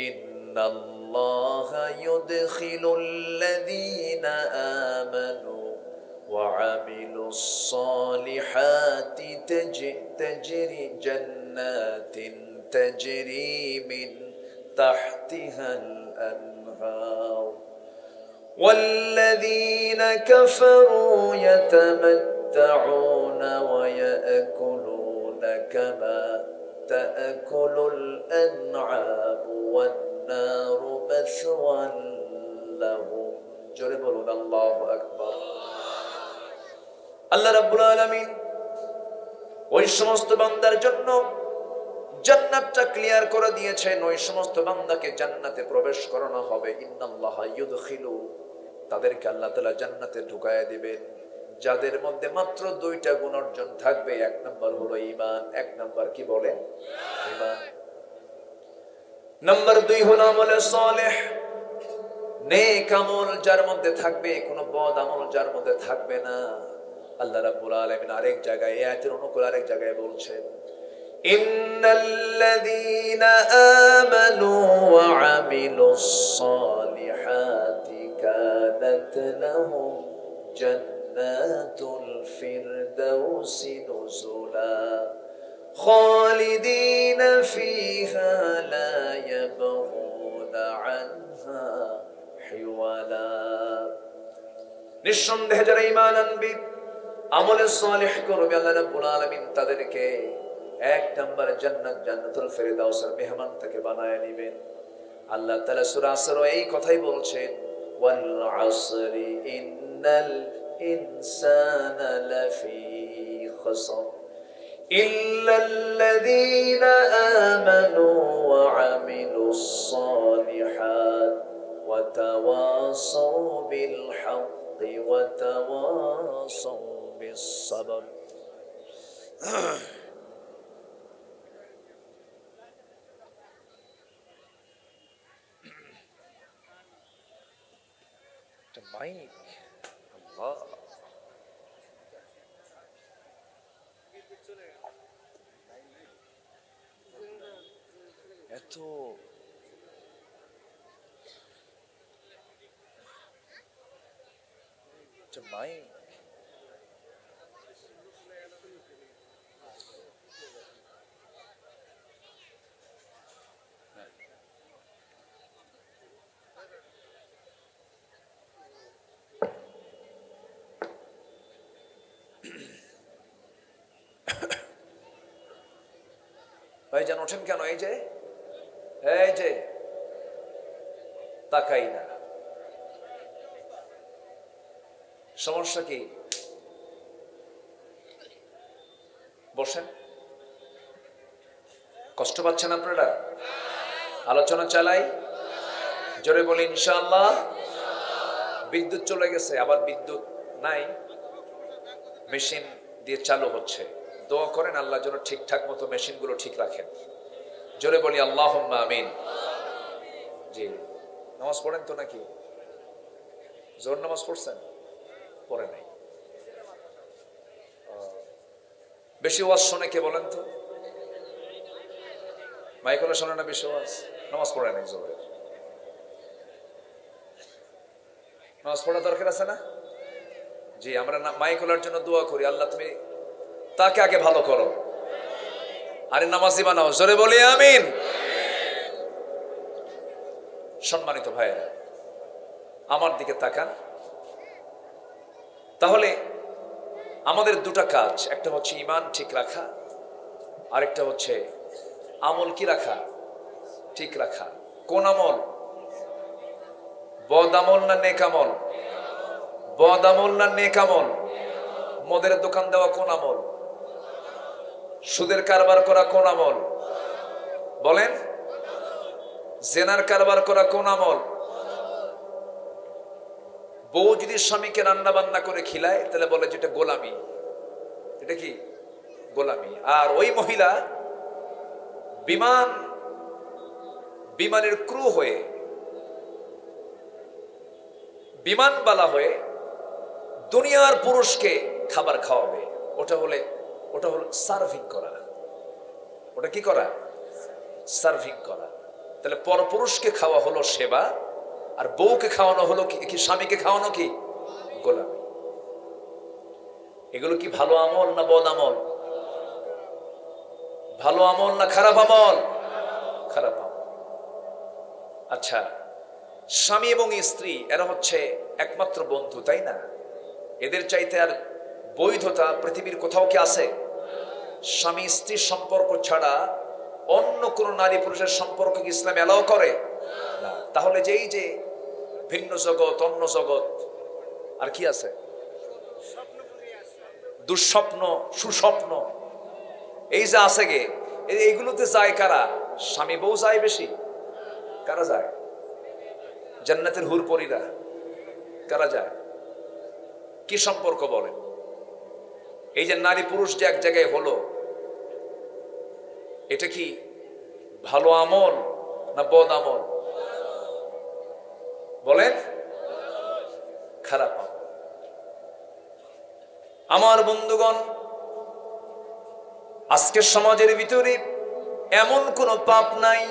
ইন্নাল্লাহা ইউদখিলুল্লাযীনা আমানু ওয়া আমিলুস সালিহাতি তাজরি জান্নাতিন তাজরি মিন তাহতিহাল আনহার ওয়াল্লাযীনা কাফারু يتمتعون ويأكلون كما تأكل الأنعام والنار مثوى لهم। জোরে বলুন আল্লাহু আকবার। আল্লাহ রাব্বুল আলামিন ওই সমস্ত বান্দার জন্য জান্নাতটা ক্লিয়ার করে দিয়েছেন, ওই সমস্ত বান্দাকে জান্নাতে প্রবেশ করানো হবে। ইন্নাল্লাহা ইউদখিলু, তাদেরকে আল্লাহ তাআলা জান্নাতে ঢুকায়া দিবেন যাদের মধ্যে মাত্র 2টা গুণ অর্জন থাকবে। 1 নাম্বার হলো ঈমান। 1 নাম্বার কি বলেন? ঈমান। নাম্বার 2 হলো আমলে সালেহ, নেক আমল যার মধ্যে থাকবে, কোনো বদ আমল যার মধ্যে থাকবে না। আল্লাহ রাব্বুল আলামিন আরেক জায়গায়, এই আয়াতের অনুকূল আরেক জায়গায় বলছেন, ইন্নাল্লাযীনা আমানু ওয়া আমিলুস সালিহাতি কানাত লাহুম জান্নাতুল ফিরদাউসি নুজুলা খালিদিনা ফিহা লা ইয়াবগুনা আনহা হিওয়ালা। নিঃসন্দেহে যারা ঈমান আনবে, আমলে সালেহ করবে, আল্লাহ রাব্বুল আলামিন তাদেরকে 1 নাম্বার জান্নাত, জান্নাতুল ফিরদাউসের মেহমান থেকে বানায় নেবেন। আল্লাহ তাআলা সূরা আসর এই কথাই বলছেন, ওয়াল আসরি ইন্নাল ইনসানা লাফি খুসর ইল্লাল্লাযীনা আমানু ওয়া আমিলুস সালিহাত ওয়া তাওয়াসাউ বিল হাক্কি ওয়া তাওয়াসাউ বিস সাবর। মাইক, আল্লাহ, এত মাইক। ভাইজান ওঠেন কেন? এই যে তাকাই না। সমস্যা কি? বসেন। কষ্ট পাচ্ছেন আপনারা? আলোচনা চালাই, জোরে বলি ইনশাআল্লাহ। বিদ্যুৎ চলে গেছে, আবার বিদ্যুৎ নাই, মেশিন দিয়ে চালু হচ্ছে। দোয়া করেন আল্লাহ যেন ঠিকঠাক মতো মেশিনগুলো ঠিক রাখেন। জোরে বলি আল্লাহুম্মা আমিন। জি, নামাজ পড়েন তো নাকি? জোর নামাজ পড়ছেন? পড়ে নাই। বেশি ওয়াজ শোনে কে বলেন তো? মাইকলে শোনে না বেশি ওয়াজ? নামাজ পড়ে নাই জোরে। নামাজ পড়া দরকার আছে না? জি, আমরা মাইকলার জন্য দোয়া করি, আল্লাহ তুমি তাকে আগে ভালো করো, আরে নামাজি বানাও। জোরে বলি আমিন। সম্মানিত ভাইয়েরা, আমার দিকে তাকান। তাহলে আমাদের দুটা কাজ, একটা হচ্ছে ঈমান ঠিক রাখা, আরেকটা হচ্ছে আমল কি রাখা? ঠিক রাখা। কোন আমল? বদ আমল না নেক আমল? বদ আমল না নেক আমল? মদের দোকান দেওয়া কোন আমল? সুদের কারবার করা কোন আমল? বলেন। জেনার কারবার করা কোন আমল? বউ যদি স্বামীকে রান্না বান্না করে খিলায় তাহলে বলে যেটা গোলামি। এটা কি? গোলামি। আর ওই মহিলা বিমানের ক্রু হয়ে, বিমানবালা হয়ে দুনিয়ার পুরুষকে খাবার খাওয়াবে, ওটা হলো সার্ভিং করা। ওটা কি করা? সার্ভিং করা। তাহলে পরপুরুষকে খাওয়া হলো সেবা, আর বউকে খাওয়ানো হলো কি? স্বামীকে খাওয়ানো কি? গোলামি। এগুলো কি ভালো আমল না বদ আমল? ভালো আমল না খারাপ আমল? খারাপ আমল। আচ্ছা, স্বামী এবং স্ত্রী এরা হচ্ছে একমাত্র বন্ধু, তাই না? এদের চাইতে আর বৈধতা পৃথিবীর কোথাও কি আছে? স্বামী স্ত্রীর সম্পর্ক ছাড়া অন্য কোন নারী পুরুষের সম্পর্ক কি ইসলাম এলাও করে না? তাহলে যেই যে ভিন্ন জগৎ, অন্য জগৎ, আর কি আছে? দুঃস্বপ্ন, সুস্বপ্ন, এই যে আছে গে, এইগুলোতে যায় কারা? স্বামী বউ যায় বেশি। কারা যায়? জান্নাতের হুর পরীরা। কারা যায়? কি সম্পর্ক বলেন? এই যে নারী পুরুষ যে এক জায়গায় হলো, এটা কি ভালো আমল না বদ আমল? বলেন। খারাপ আমল। আমার বন্ধুগণ, আজকের সমাজের ভিতরে এমন কোন পাপ নাই,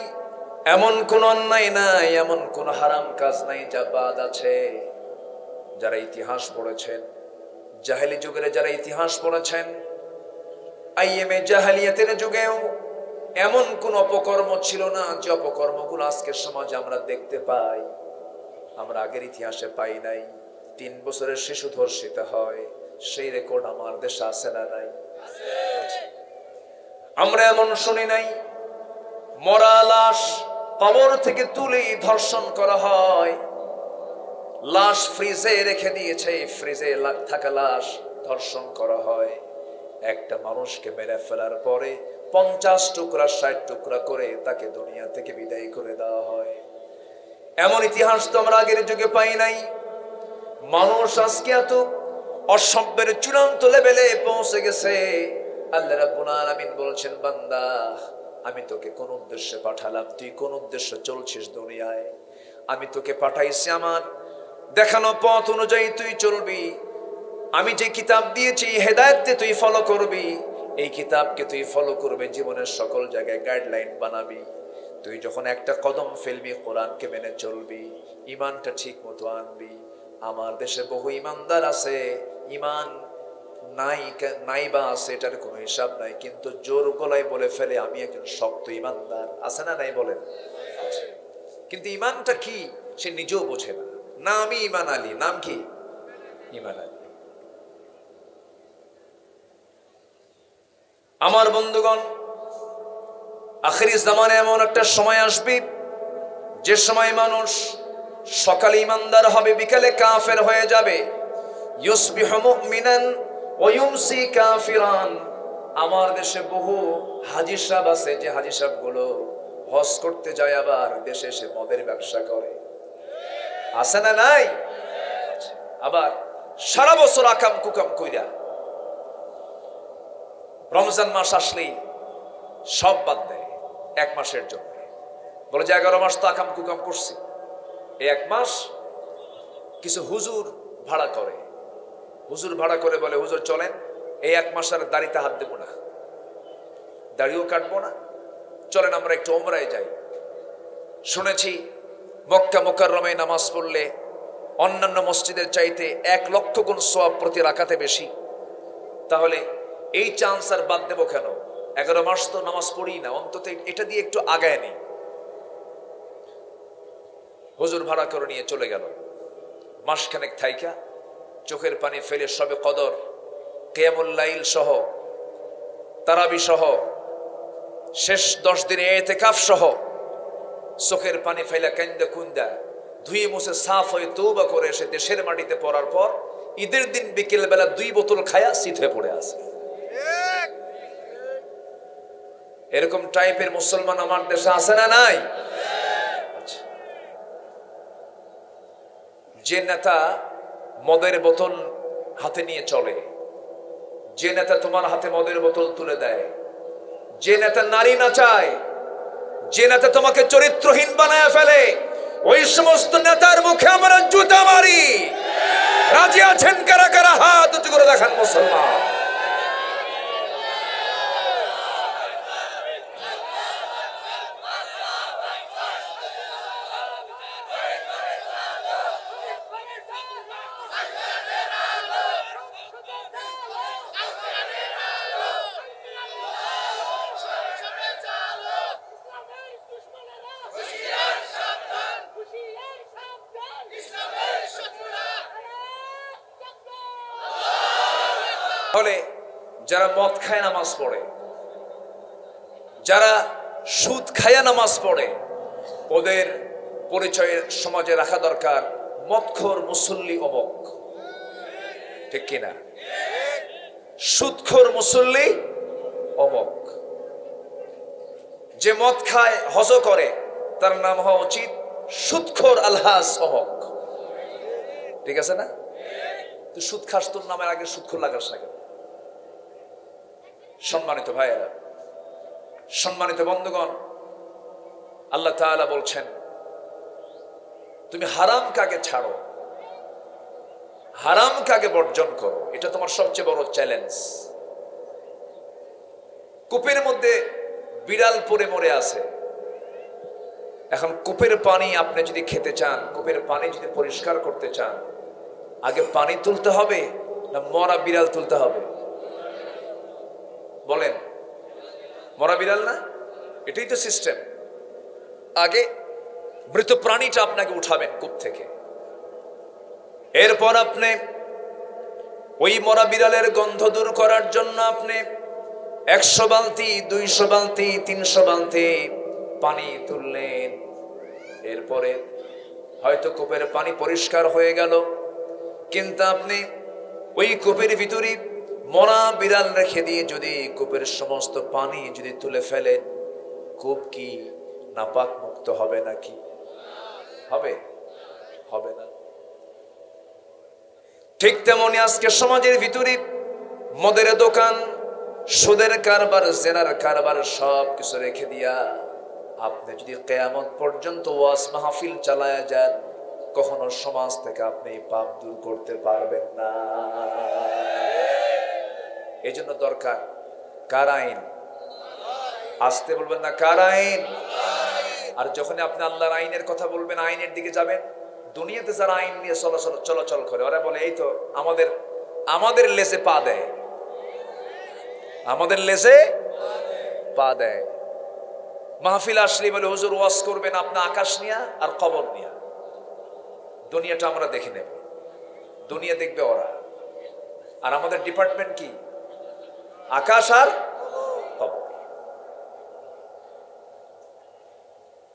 এমন কোন অন্যায় নাই, এমন কোন হারাম কাজ নাই যা বাদ আছে। যারা ইতিহাস পড়েছেন, জাহেলি যুগের যারা ইতিহাস পড়েছেন, আইএমএ জাহেলিয়াতের যুগেও এমন কোন অপকর্ম ছিল না যে অপকর্মগুলো আজকের সমাজে আমরা দেখতে পাই, আমরা আগের ইতিহাসে পাই নাই। 3 বছরের শিশু ধর্ষিত হয়, সেই রেকর্ড আমার দেশে আছে না নাই? আমরা এমন শুনি নাই মরা লাশ কবর থেকে তুলে ধর্ষণ করা হয়, লাশ ফ্রিজে রেখে দিয়েছে, ফ্রিজে থাকা লাশ ধর্ষণ করা হয়। একটা মানুষকে মেরে ফেলার পরে 50 টুকরা 60 টুকরা করে তাকে দুনিয়া থেকে বিদায় করে দেওয়া হয়। এমন ইতিহাস তো আমরা আগের যুগে পাই নাই। মানুষ আজকে এত অসভ্যের চূড়ান্ত লেভেলে পৌঁছে গেছে। আল্লাহ রাব্বুল আলামিন বলছেন, বান্দা আমি তোকে কোন উদ্দেশ্যে পাঠালাম? তুই কোন উদ্দেশ্যে চলছিস দুনিয়ায়? আমি তোকে পাঠাইছি আমার দেখানো পথ অনুযায়ী তুই চলবি। আমি যে কিতাব দিয়েছি হেদায়েতে তুই ফলো করবি, এই কিতাবকে তুই ফলো করবে, জীবনের সকল জায়গায় গাইডলাইন বানাবি। তুই যখন একটা কদম ফেলবি কোরআনকে মেনে চলবি, ঈমানটা ঠিক মতো আনবি। আমার দেশে বহু ঈমানদার আছে, ঈমান নাই বা আছে এটার কোনো হিসাব নাই, কিন্তু জোর গলায় বলে ফেলে আমি একজন শক্ত ঈমানদার। আছে না নাই বলেন? কিন্তু ঈমানটা কি সে নিজেও বোঝে না। না আমি ঈমান আলী, নাম কি? ঈমান আলী। আমার বন্ধুগণ, আখিরি জামানে এমন একটা সময় আসবে যে সময় মানুষ সকালে ইমানদার হবে, বিকালে কাফের হয়ে যাবে। ইউসবিহু মুমিনান ওয়া ইউমসি কাফিরান। আমার দেশে বহু হাজী সাহেব আছে, যে হাজী সাহেবগুলো হজ করতে যায় আবার দেশে এসে মদের ব্যবসা করে, আছে না নাই? আবার সারা বছর আকাম কুকাম কইরা রমজান মাস আসলেই সব বাদ দেয় এক মাসের জন্য। বলে যে 11 মাস তো আকাম কুকাম করছি, এই এক মাস কিছু হুজুর ভাড়া করে, হুজুর ভাড়া করে বলে হুজুর চলেন এই এক মাস আর দাড়িতে হাত দেবো না, দাড়িও কাটবো না, চলেন আমরা একটু ওমরায় যাই। শুনেছি মক্কা মুকাররমায় নামাজ পড়লে অন্যান্য মসজিদের চাইতে 1 লক্ষ গুণ সওয়াব প্রতি রাকাতে বেশি। তাহলে এই চান্স আর বাদ দেবো কেন? 11 মাস তো নামাজ পড়ি না, অন্তত এটা দিয়ে একটু আগায় নেই। হুজুর ভাড়া করে নিয়ে চলে গেল। মাসখানেক থাইকা চোখের পানি ফেলে সবে কদর, কিয়ামুল লাইল সহ, তারাবি সহ, শেষ 10 দিনে ইতিকাফ সহ চোখের পানি ফেলা কান্দা কুন্দা ধুয়ে মুছে সাফ হয়ে তওবা করে এসে দেশের মাটিতে পড়ার পর ঈদের দিন বিকেল বেলা 2 বোতল খায়া শীত হয়ে পড়ে আছে। এরকম টাইপের মুসলমান আমার দেশে আছে না নাই? যে নেতা মদের বোতল হাতে নিয়ে চলে, যে নেতা তোমার হাতে মদের বোতল তুলে দেয়, যে নেতা নারী নাচায়, যে নেতা তোমাকে চরিত্রহীন বানায় ফেলে, ওই সমস্ত নেতার মুখে আমরা জুতা মারি। রাজি আছেন কারা কারা? হাত উঁচু করে দেখান মুসলমান। ফলে যারা মদ খায় নামাজ পড়ে, যারা সুদ খায়া নামাজ পড়ে, ওদের পরিচয় সমাজে রাখা দরকার মদখোর মুসল্লি অমক, ঠিক কিনা? সুদখোর মুসল্লি অমক। যে মদ খায় হজ করে তার নাম হওয়া উচিত সুদখোর আলহাজ অমক, ঠিক আছে না? তুই সুদ খাস, তোর নামের আগে সুদখোর লাগাস না কেন? সম্মানিত ভাইয়েরা, সম্মানিত বন্ধুগণ, আল্লাহ তাআলা বলছেন তুমি হারাম কাকে ছাড়ো, হারাম কাকে বর্জন করো, এটা তোমার সবচেয়ে বড় চ্যালেঞ্জ। কূপের মধ্যে বিড়াল পড়ে মরে আছে, এখন কূপের পানি আপনি যদি খেতে চান, কূপের পানি যদি পরিষ্কার করতে চান, আগে পানি তুলতে হবে না মরা বিড়াল তুলতে হবে? বলেন, মরা বিড়াল না? এটাই তো সিস্টেম। আগে মৃত প্রাণীটা আপনাকে উঠাবেন কূপ থেকে, এরপর আপনি ওই মরা বিড়ালের গন্ধ দূর করার জন্য আপনি 100 বালতি, 200 বালতি, 300 বালতি পানি তুললেন। এরপরে হয়তো কূপের পানি পরিষ্কার হয়ে গেল, কিন্তু আপনি ওই কূপের ভিতরে মরা বিড়াল রেখে দিয়ে যদি কূপের সমস্ত পানি যদি তুলে ফেলেন, কূপ কি নাপাক মুক্ত হবে নাকি? হবে? হবে না। ঠিক তেমনি আজকে সমাজের ভিতরে মদের দোকান, সুদের কারবার, জেনার কারবার সব কিছু রেখে দিয়া আপনি যদি কিয়ামত পর্যন্ত ওয়াজ মাহফিল চালায়া যান, কখনো সমাজ থেকে আপনি পাপ দূর করতে পারবেন না। এই জন্য দরকার কার আইন? আসতে বলবেন না, কার আইন? আর যখন আপনি আল্লাহর আইনের কথা বলবেন, আইনের দিকে যাবেন, দুনিয়াতে যারা আইন নিয়ে চলাচল করে, ওরা বলে এই তো আমাদের লেজে পা দেয়, আমাদের লেজে পা দেয়। মাহফিল আসলে বলে হুজুর ওয়াজ করবেন আপনি আকাশ নিয়া আর কবর নিয়া। দুনিয়াটা আমরা দেখে নেব, দুনিয়া দেখবে ওরা। আর আমাদের ডিপার্টমেন্ট কি? আকাশ আর কবর।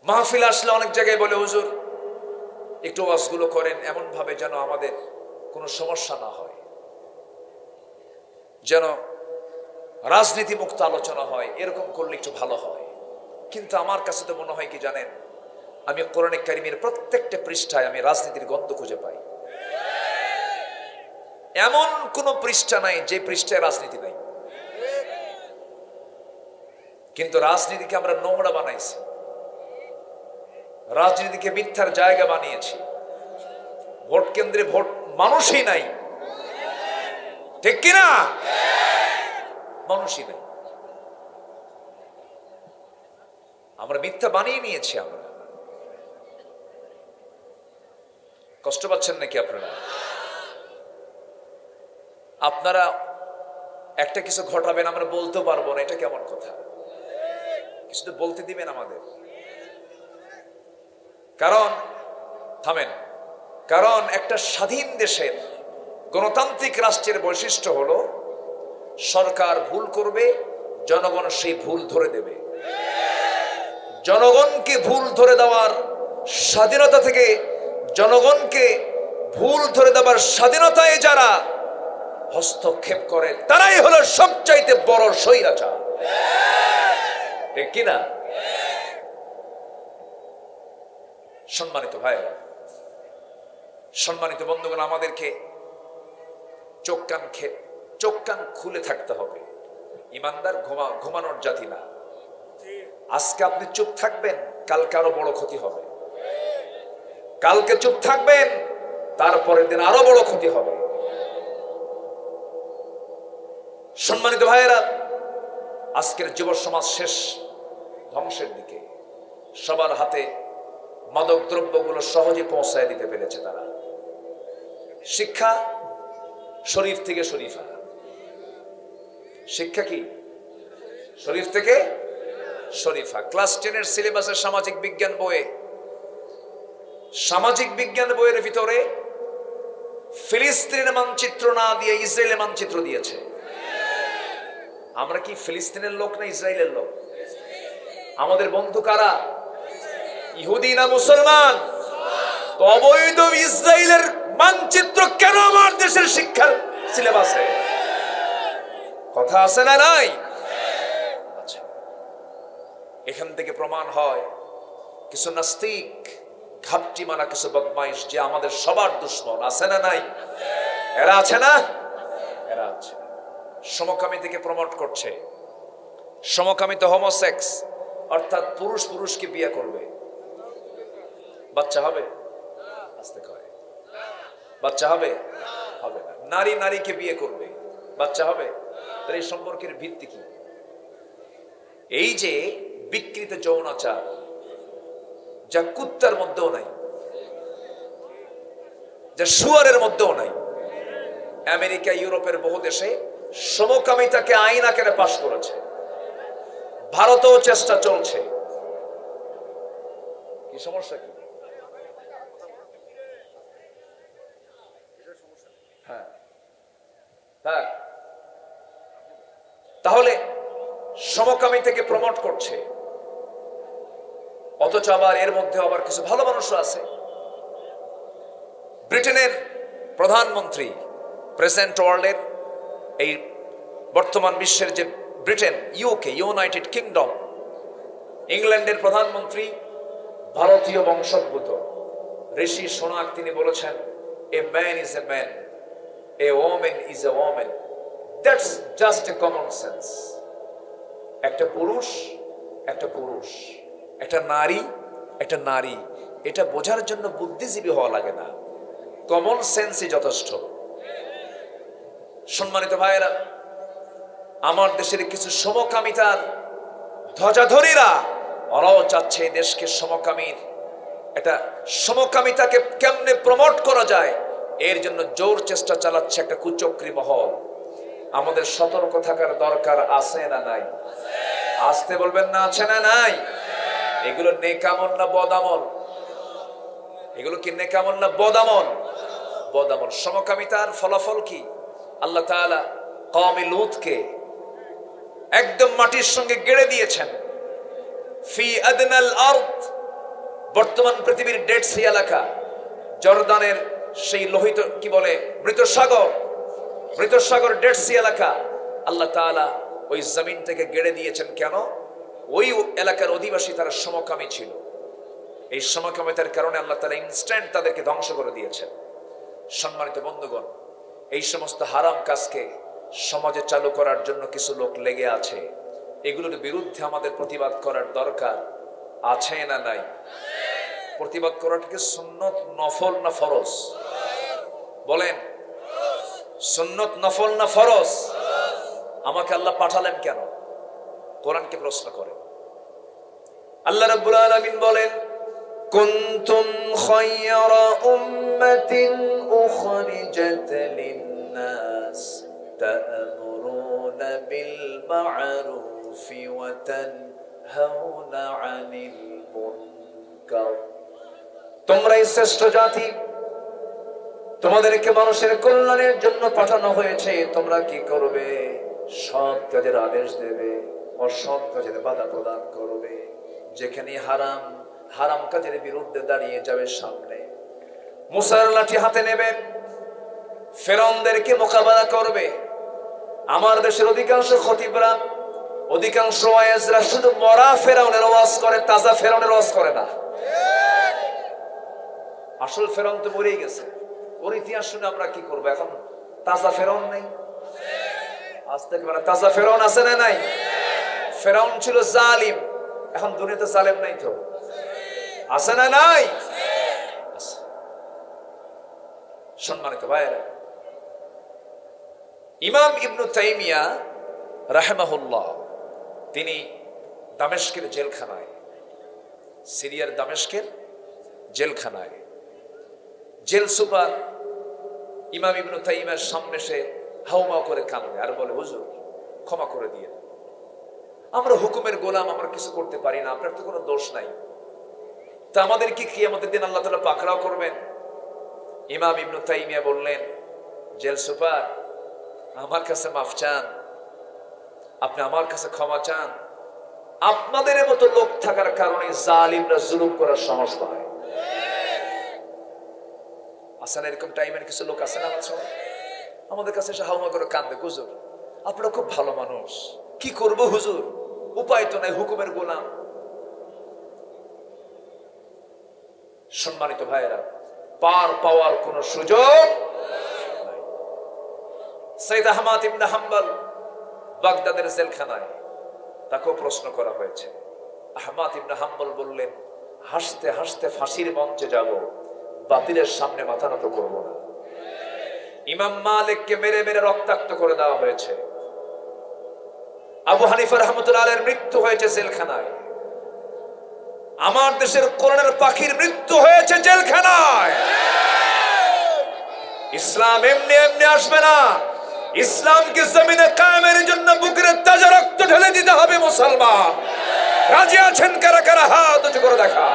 মাহফিল আসলে অনেক জায়গায় বলে হুজুর একটু ওয়াজগুলো করেন এমন ভাবে যেন আমাদের কোনো সমস্যা না হয়, যেন রাজনীতি মুক্ত আলোচনা হয়, এরকম করলে একটু ভালো হয়। কিন্তু আমার কাছে তো মনে হয় কি জানেন, আমি কোরআনে কারিমের প্রত্যেকটা পৃষ্ঠায় আমি রাজনীতির গন্ধ খুঁজে পাই। এমন কোন পৃষ্ঠা নাই যে পৃষ্ঠায় রাজনীতি নাই। কিন্তু রাজনীতিকে আমরা নোংরা বানাইছি, রাজনীতিকে মিথ্যার জায়গা বানিয়েছি, ভোট কেন্দ্রে ভোট মানুষই নাই, ঠিক কিনা? মানুষই নাই, আমরা মিথ্যা বানিয়ে নিয়েছি। আমরা কষ্ট পাচ্ছেন নাকি আপনারা? আপনারা একটা কিছু ঘটাবেন, আমরা বলতে পারবো না, এটা কেমন কথা? কিছু তো বলতে দিবেন আমাদের। কারণ থামেন, কারণ একটা স্বাধীন দেশের গণতান্ত্রিক রাষ্ট্রের বৈশিষ্ট্য হলো সরকার ভুল করবে, জনগণ সেই ভুল ধরে দেবে। জনগণকে ভুল ধরে দেওয়ার স্বাধীনতা থেকে, জনগণকে ভুল ধরে দেওয়ার স্বাধীনতায় যারা হস্তক্ষেপ করে তারাই হলো সবচাইতে বড় স্বৈরাচার, ঠিক কিনা? সম্মানিত ভাইরা, সম্মানিত বন্ধুগণ, আমাদেরকে চোখ কান খুলে থাকতে হবে। ইমানদার ঘুমানোর জাতি না। আজকে আপনি চুপ থাকবেন, কালকে আরো বড় ক্ষতি হবে। কালকে চুপ থাকবেন, তারপরের দিন আরো বড় ক্ষতি হবে। সম্মানিত ভাইয়েরা, আজকের যুব সমাজ শেষ ধ্বংসের দিকে। সবার হাতে মাদক দ্রব্যগুলো সহজে পৌঁছায় দিতে পেরেছে তারা। শিক্ষা শরীফ থেকে শরীফা। শিক্ষা কি? শরীফ থেকে শরীফা। ক্লাস 10-এর সিলেবাসের সামাজিক বিজ্ঞান বইয়ে, সামাজিক বিজ্ঞান বইয়ের ভিতরে ফিলিস্তিনের মানচিত্র না দিয়ে ইসরায়েলের মানচিত্র দিয়েছে। আমরা কি ফিলিস্তিনের লোক না ইসরায়েলের লোক? আমাদের বন্ধু কারা? ইহুদি না মুসলমান? তো অবৈধ ইসরায়েলের মানচিত্র কেন আমার দেশের শিক্ষার সিলেবাসে? কথা আছে না নাই? আচ্ছা, এখান থেকে প্রমাণ হয় কিছু নাস্তিক, ঘাপটি মারা কিছু বদমাইশ যে আমাদের সবার দুশ্মন, আছে না নাই? এরা আছে না? এরা আছে। সমকামী থেকে প্রমোট করছে। সমকামিতা হোমোসেক্স, অর্থাৎ পুরুষ পুরুষকে বিয়ে করবে। বাচ্চা হবে? আস্তে কয়, বাচ্চা হবে? হবে না। নারী নারীকে বিয়ে করবে, বাচ্চা হবে? তাহলে এই সম্পর্কের ভিত্তি কি? এই যে বিকৃত যৌনাচার, যা কুত্তার মধ্যেও নাই, যা শুয়ারের মধ্যেও নাই। আমেরিকা, ইউরোপের বহু দেশে সমকামিতাকে আইন আকারে পাশ করেছে। ভারতেও চেষ্টা চলছে। কি সমস্যা কি? হ্যাঁ, তাহলে সমকামিতাকে প্রমোট করছে, অথচ আবার এর মধ্যে আবার কিছু ভালো মানুষও আছে। ব্রিটেনের প্রধানমন্ত্রী, প্রেজেন্ট ওয়ার্ল্ডের এই বর্তমান বিশ্বের যে ব্রিটেন, ইউকে, ইউনাইটেড কিংডম, ইংল্যান্ডের প্রধানমন্ত্রী ভারতীয় বংশোদ্ভূত ঋষি সোনাক। তিনি বলেছেন, a man is a man, A women is a women, that's just a common sense. একটা পুরুষ একটা পুরুষ, একটা নারী একটা নারী, এটা বোঝার জন্য বুদ্ধিজীবী হওয়া লাগে না, কমন সেন্সই যথেষ্ট। সম্মানিত ভাইয়েরা, আমার দেশের কিছু সমকামিতার ধ্বজাধরীরা, ওরাও চাচ্ছে এই দেশকে সমকামীর, এটা সমকামিতাকে কেমনে প্রমোট করা যায় এর জন্য জোর চেষ্টা চালাচ্ছে একটা কুচক্রী মহল। আমাদের সতর্ক থাকার দরকার আছে না নাই? আসতে বলবেন না, আছে না নাই? এগুলো নেকামল না বদামল? এগুলো কি নেকামল না বদামল? বদামল। সমকামিতার ফলাফল কি? আল্লাহ তাআলা কওমে লূতকে একদম মাটির সঙ্গে গেড়ে দিয়েছেন। ফি আদনাল আরদ, বর্তমান পৃথিবীর ডেড সি এলাকা, জর্দানের সেই লোহিত কি বলে মৃত সাগর ডেড সি এলাকা আল্লাহ তাআলা ওই জমিন থেকে গেড়ে দিয়েছেন। কেন? ওই এলাকার অধিবাসী তারা সমকামী ছিল। এই সমকামিতার কারণে আল্লাহ তাআলা ইনস্ট্যান্ট তাদেরকে ধ্বংস করে দিয়েছেন। সম্মানিত বন্ধুগণ, এই সমস্ত হারাম কাজকে সমাজে চালু করার জন্য কিছু লোক লেগে আছে। এগুলোর বিরুদ্ধে আমাদের প্রতিবাদ করার দরকার আছে না নাই? প্রতিবাদ করাটা কি সুন্নত, নফল না ফরজ? বলেন, সুন্নত, নফল না ফরজ? আমাকে আল্লাহ পাঠালেন কেন? কোরআনকে প্রশ্ন করে। আল্লাহ রাব্বুল আলামিন বলেন, কুনতুম খায়রা উম্মাতিন উখরিজাত লিন-নাস তা'মুরুনা বিল মা'রুফি ওয়া তানহাউনা 'আনিল মুনকার। তোমরাই শ্রেষ্ঠ জাতি, তোমাদেরকে মানুষের কল্যাণের জন্য পাঠানো হয়েছে। তোমরা কি করবে? সৎ কাজের আদেশ দেবে, অসৎ কাজের বাধা প্রদান করবে। যেখানে হারাম, হারাম কাজের বিরুদ্ধে দাঁড়িয়ে যাবে সামনে। মুসার লাঠি হাতে নেবে, ফেরাউনদেরকে মোকাবেলা করবে। আমার দেশের অধিকাংশ খতিবরা, অধিকাংশ ওয়াইজরা শুধু মরা ফেরাউনের ওয়াজ করে, তাজা ফেরাউনের ওয়াজ করে না। আসল ফেরাউন তো মরেই গেছে। ওর ইতিহাস শুনে আমরা কি করবো? এখন তাজা ফেরাউন নেই। আজ থেকে মানে তাজা ফেরাউন আছে না নাই? ফেরাউন ছিল জালিম, এখন দুনিয়াতে জালেম নাই তো? আছে না নাই? সম্মানিত ভাইয়েরা, ইমাম ইবনু তাইমিয়া রাহিমাহুল্লাহ তিনি দামেস্কের জেলখানায়, সিরিয়ার দামেস্কের জেলখানায়, জেল সুপার ইমাম ইবনু তাইমিয়ার সামনে সে হাউমাউ করে কাঁদে আর বলে, হুজুর ক্ষমা করে দিয়ে, আমরা হুকুমের গোলাম, আমরা কিছু করতে পারি না, আপনার তো কোনো দোষ নাই, তা আমাদের কি কিয়ামতের দিন আল্লাহ তাআলা পাকড়াও করবেন? ইমাম ইবনু তাইমিয়া বললেন, জেল সুপার আমার কাছে মাফ চান, আপনি আমার কাছে ক্ষমা চান। আপনাদের মতো লোক থাকার কারণে জালিমরা জুলুম করার সাহস পায়। আসেন এরকম টাইমের কিছু লোক আছে না আমাদের কাছে এসে হাউমা করে কান্দে, হুজুর আপনারা খুব ভালো মানুষ, কি করব হুজুর, উপায় তো নাই, হুকুমের গোলাম। সম্মানিত ভাইয়েরা, পার পাওয়ার কোন সুযোগ নাই। সৈয়দ আহমদ ইবনে হাম্বল বাগদাদের জেলখানায়, তাকেও প্রশ্ন করা হয়েছে। আহমদ ইবনে হাম্বল বললেন, হাসতে হাসতে ফাঁসির মঞ্চে যাব, বাতিলের সামনে মাথা নত করব না। ইমাম মালিককে মেরে মেরে রক্তাক্ত করে দেওয়া হয়েছে। আবু হানিফা রাহমাতুল্লাহ আলাইহির মৃত্যু হয়েছে জেলখানায়। আমার দেশের কোরআনের পাখির মৃত্যু হয়েছে জেলখানায়। ইসলাম এমনি এমনি আসবে না। ইসলামকে জমিনে কায়েমের জন্য বুকের তাজা রক্ত ঢেলে দিতে হবে। মুসলমান রাজি আছেন কারা কারা? হাত উঁচু করে দেখা।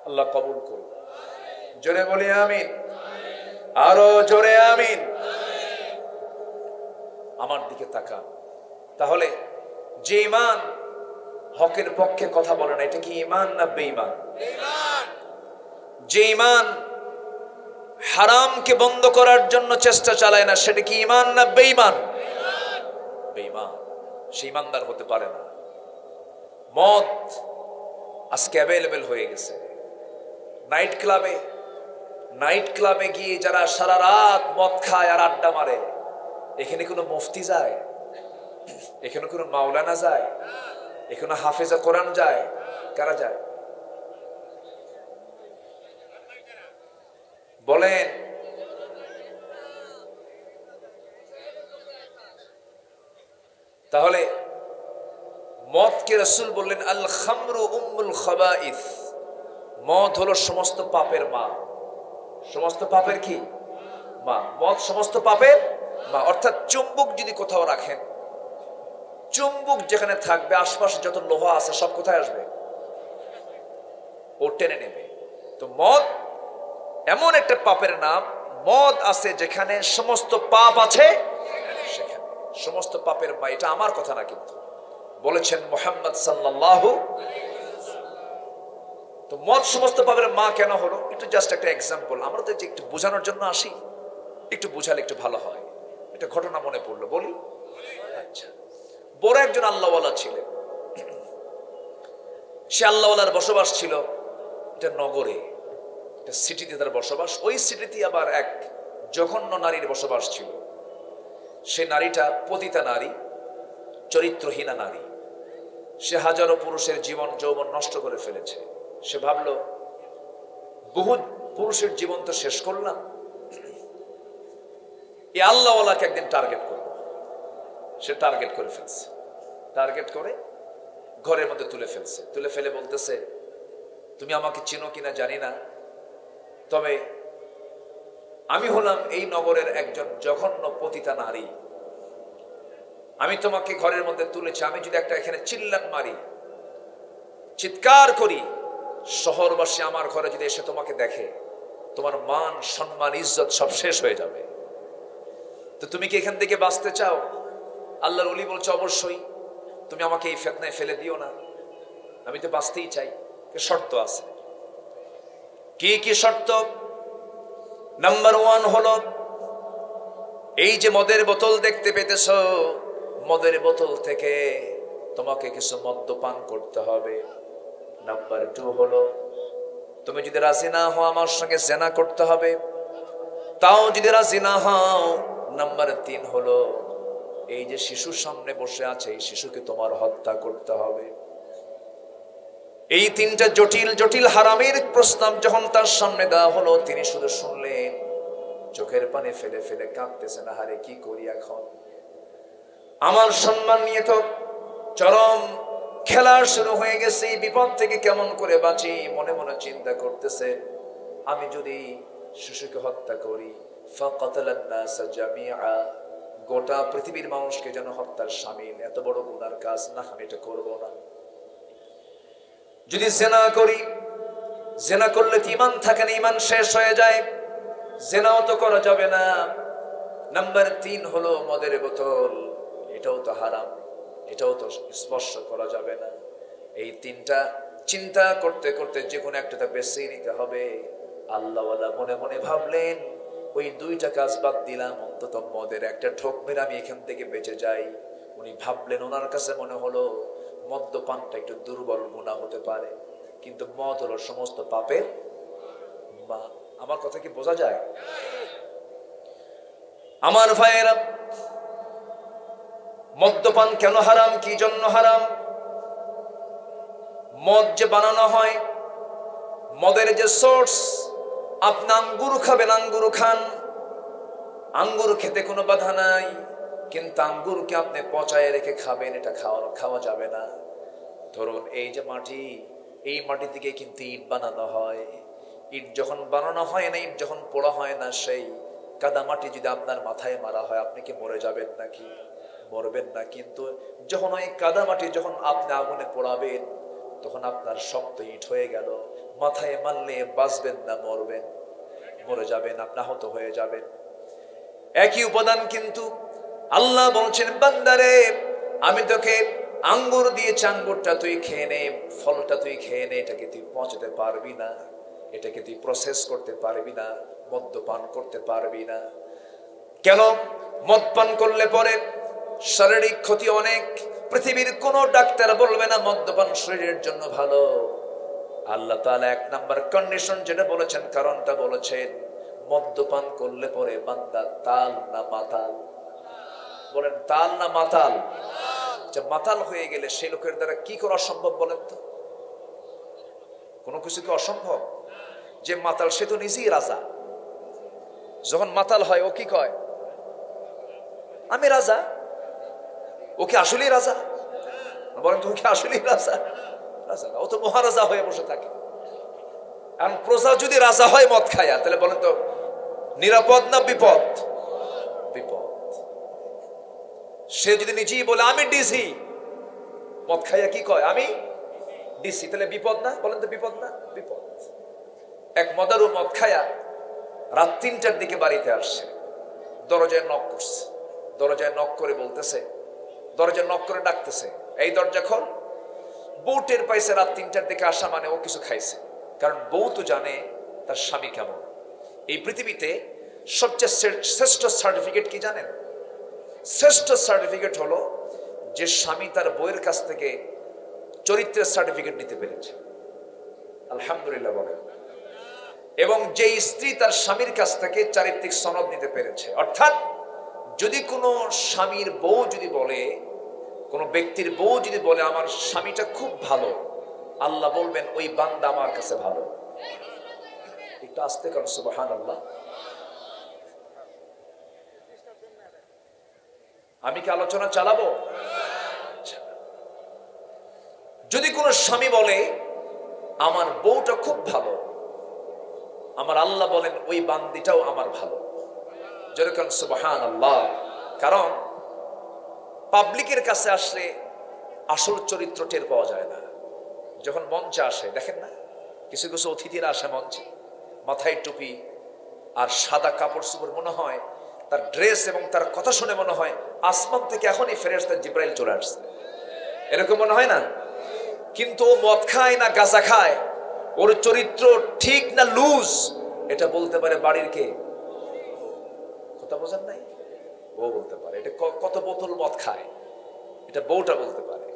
আল্লাহ কবুল করুন। জোরে বলি আমিন, আরো জোরে আমিন। আমার দিকে তাকান। তাহলে যে ঈমান হকের পক্ষে কথা বলে না, এটা কি ঈমান না বেঈমান? যে ঈমান হারামকে বন্ধ করার জন্য চেষ্টা চালায় না, সেটা কি ঈমান না বেঈমান? বেঈমান। সে ঈমানদার হতে পারে না। মদ আজকে অ্যাভেলেবেল হয়ে গেছে। নাইট ক্লাবে গিয়ে যারা সারা রাত মদ খায় আর আড্ডা মারে, এখানে কোনো মুফতি যায়? এখানে কোনো মাওলানা যায়? এখানে হাফেজা কোরআন যায়? কারা যায় বলেন? তাহলে মদকে রাসূল বললেন, আল খামরু উম্মুল খাবাইস। মদ হলো সমস্ত পাপের মা। সমস্ত পাপের কি মা? মদ সমস্ত পাপের মা। অর্থাৎ চুম্বক যদি কোথাও রাখেন, চুম্বক যেখানে থাকবে, আশপাশে যত লোহা আছে সব কোথায় আসবে? ও টেনে নেবে। তো মদ এমন একটা পাপের নাম, মদ আছে যেখানে সমস্ত পাপ আছে, সেখানে সমস্ত পাপের মা। এটা আমার কথা না, কিন্তু বলেছেন মুহাম্মদ সাল্লাল্লাহু। তো মদ সমস্ত পাপের মা কেন হলো, এটা জাস্ট একটা এক্সাম্পল। আমরা তো একটু বোঝানোর জন্য আসি, একটু বোঝালে একটু ভালো হয়। একটা ঘটনা মনে পড়লো, বলি। আচ্ছা, বড় একজন আল্লাহওয়ালা ছিলেন। সে আল্লাহওয়ালার বসবাস ছিল এটা নগরে, একটা সিটিতে তার বসবাস। ওই সিটিতে আবার এক জঘন্য নারীর বসবাস ছিল। সে নারীটা পতিতা নারী, চরিত্রহীনা নারী। সে হাজারো পুরুষের জীবন যৌবন নষ্ট করে ফেলেছে। সে ভাবলো, বহু পুরুষের জীবন তো শেষ করলাম, এই আল্লাহওয়ালাকে একদিন টার্গেট করব। সে টার্গেট করে ফেলছে। টার্গেট করে ঘরের মধ্যে তুলে ফেলছে। তুলে ফেলে বলতেছে, তুমি আমাকে চিনো কিনা জানি না, তবে আমি হলাম এই নগরের একজন জঘন্য পতিতা নারী। আমি তোমাকে ঘরের মধ্যে তুলেছি। আমি যদি একটা এখানে চিল্লান মারি, চিৎকার করি, শহরবাসী আমার ঘরে যদি এসে তোমাকে দেখে, তোমার মান সম্মান ইজ্জত সব শেষ হয়ে যাবে। তো তুমি কি এখান থেকে বাঁচতে চাও? আল্লাহর ওলি বলছে, অবশ্যই। তুমি আমাকে এই ফিতনায় ফেলে দিও না, আমি তো বাঁচতেই চাই। শর্ত আছে। কি কি শর্ত? নাম্বার 1 হলো, এই যে মদের বোতল দেখতে পেতেছ, মদের বোতল থেকে তোমাকে কিছু মদ্যপান করতে হবে। নাম্বার 2 হলো, তুমি যদি রাজি না হও আমার সঙ্গে জেনা করতে হবে, তাও যদি রাজি না হও। নাম্বার 3 হলো, এই যে শিশুর সামনে বসে আছে, এই শিশুকে তোমার হত্যা করতে হবে। এই 3টা জটিল জটিল হারামের প্রস্তাব যখন তার সামনে দেওয়া হলো, তিনি শুধু শুনলেন, চোখের পানি ফেলে ফেলে কাঁদতেছেন, আহারে কি করি এখন, আমার সম্মান নিয়ে তো চরম খেলা শুরু হয়ে গেছে, বিপদ থেকে কেমন করে বাঁচি। মনে মনে চিন্তা করতেছে, আমি যদি শিশুকে হত্যা করি, ফাকাতালান নাস জামিআ, গোটা পৃথিবীর মানুষকে যেন হত্যার শামিল, এত বড় গুনার কাজ না, আমি এটা করব না। যদি জেনা করি, জেনা করলে কি ঈমান থাকে না, ঈমান শেষ হয়ে যায়, জেনাও তো করা যাবে না। নাম্বার 3 হলো মদের বোতল, এটাও তো হারাম, এটাও তো স্পর্শ করা যাবে না। এই 3টা চিন্তা করতে করতে যে কোনো একটা বেছে নিতে হবে। আল্লাহওয়ালা মনে মনে ভাবলেন, ওই 2টা কাজ বাদ দিলাম, অন্তত মদের একটা ঢোক মেরে আমি এখান থেকে বেঁচে যাই। উনি ভাবলেন, ওনার কাছে মনে হলো মদ্যপানটা একটু দুর্বল গুনাহ হতে পারে, কিন্তু মদ হলো সমস্ত পাপের মা। আমার কথা কি বোঝা যায়? আমার ভাইয়েরা, মদ্যপান কেন হারাম, কি জন্য হারাম? মদ যে বানানো হয়, মদের যে সোর্স, আপনি আঙ্গুর খাবেন, আঙ্গুর খান, আঙ্গুর খেতে কোনো বাধা নাই, কিন্তু আঙ্গুরকে আপনি পচায় রেখে খাবেন, এটা খাওয়া যাবে না। ধরুন এই যে মাটি, এই মাটি থেকে কিন্তু ইট বানানো হয়। ইট যখন বানানো হয় না, ইট যখন পোড়া হয় না, সেই কাদা মাটি যদি আপনার মাথায় মারা হয়, আপনি কি মরে যাবেন নাকি? মরবেন না। কিন্তু যখন ওই কাদা মাটি যখন আপনি আগুনে পোড়াবেন, তখন আপনার শক্ত ইট হয়ে গেল, মাথায় মারলে বাঁচবেন না, মরবেন, মরে যাবেন, আপনি আহত হয়ে যাবেন। একই উপাদান, কিন্তু আল্লাহ বলছেন, বান্দারে আমি তোকে আঙ্গুর দিয়েছি, আঙ্গুরটা তুই খেয়ে নে, ফলটা তুই খেয়ে নে, এটাকে তুই পচাতে পারবি না, এটাকে তুই প্রসেস করতে পারবি না, মদ্যপান করতে পারবি না। কেন? মদ পান করলে পরে শারীরিক ক্ষতি অনেক। পৃথিবীর কোন ডাক্তার বলবে না মদ্যপান শরীরের জন্য ভালো। আল্লাহ তাআলা 1 নাম্বার কন্ডিশন যেটা বলেছেন, কারণটা বলেছেন, মদ্যপান করলে পরে বান্দা তাল না মাতাল? বলেন তাল না মাতাল? যে মাতাল হয়ে গেলে সেই লোকের দ্বারা কি করা অসম্ভব বলেন তো? কোনো কিছু কি অসম্ভব? যে মাতাল সে তো নিজেই রাজা। যখন মাতাল হয় ও কি কয়, আমি রাজা। ওকে আসলেই রাজা? বলেন তো, ওকে আসলেই রাজা? রাজা না, ও তো মহারাজা হয়ে বসে থাকে। আর প্রজা যদি রাজা হয় মদ খায়া, তাহলে বলেন তো নিরাপদ না বিপদ? বিপদ। সে যদি নিজেই বলে আমি ডিসি, মদ খাইয়া কি কয়, আমি ডিসি, তাহলে বিপদ না? বলেন তো বিপদ না? বিপদ। এক মদারু মদ খায়া রাত 3টার দিকে বাড়িতে আসছে, দরজায় নক করছে, দরজায় নক করে বলতেছে, দরজায় নক করে ডাকতেছে, এই দরজা খোল। বউ টের পাইছে রাত 3টার দিকে আসা মানে ও কিছু খাইছে, কারণ বউ তো জানে তার স্বামী কেমন। এই পৃথিবীতে সবচেয়ে শ্রেষ্ঠ সার্টিফিকেট কি জানেন? শ্রেষ্ঠ সার্টিফিকেট হলো যে স্বামী তার বউয়ের কাছ থেকে চরিত্রের সার্টিফিকেট নিতে পেরেছে, আলহামদুলিল্লাহ বলেন। এবং যে স্ত্রী তার স্বামীর কাছ থেকে চারিত্রিক সনদ নিতে পেরেছে। অর্থাৎ যদি কোনো স্বামীর বউ যদি বলে, কোনো ব্যক্তির বউ যদি বলে আমার স্বামীটা খুব ভালো, আল্লাহ বলবেন ওই বান্দা আমার কাছে ভালো। একটু আস্তে কর সুবহানাল্লাহ। আমি কি আলোচনা চালাবো? যদি কোনো স্বামী বলে আমার বউটা খুব ভালো, আমার আল্লাহ বলেন ওই বান্দিটাও আমার ভালো। যেরকম সুবহানাল্লাহ। কারণ পাবলিকের কাছে আসলে আসল চরিত্র টের পাওয়া যায় না। যখন মঞ্চে আসে, দেখেন না কিছু কিছু অতিথিরা আসে মঞ্চে, মাথায় টুপি আর সাদা কাপড় চোপড়, মনে হয় তার ড্রেস এবং তার কথা শুনে মনে হয় আসমান থেকে এখনই ফেরেশতা জিবরাইল চলে আসছে, এরকম মনে হয় না? কিন্তু ও মদ খায় না গাঁজা খায়, ওর চরিত্র ঠিক না লুজ, এটা বলতে পারে বাড়ির কে? কথা বোঝেন নাই? ও বলতে পারে। এটা কত বোতল মদ খায়, এটা বউটা বলতে পারে।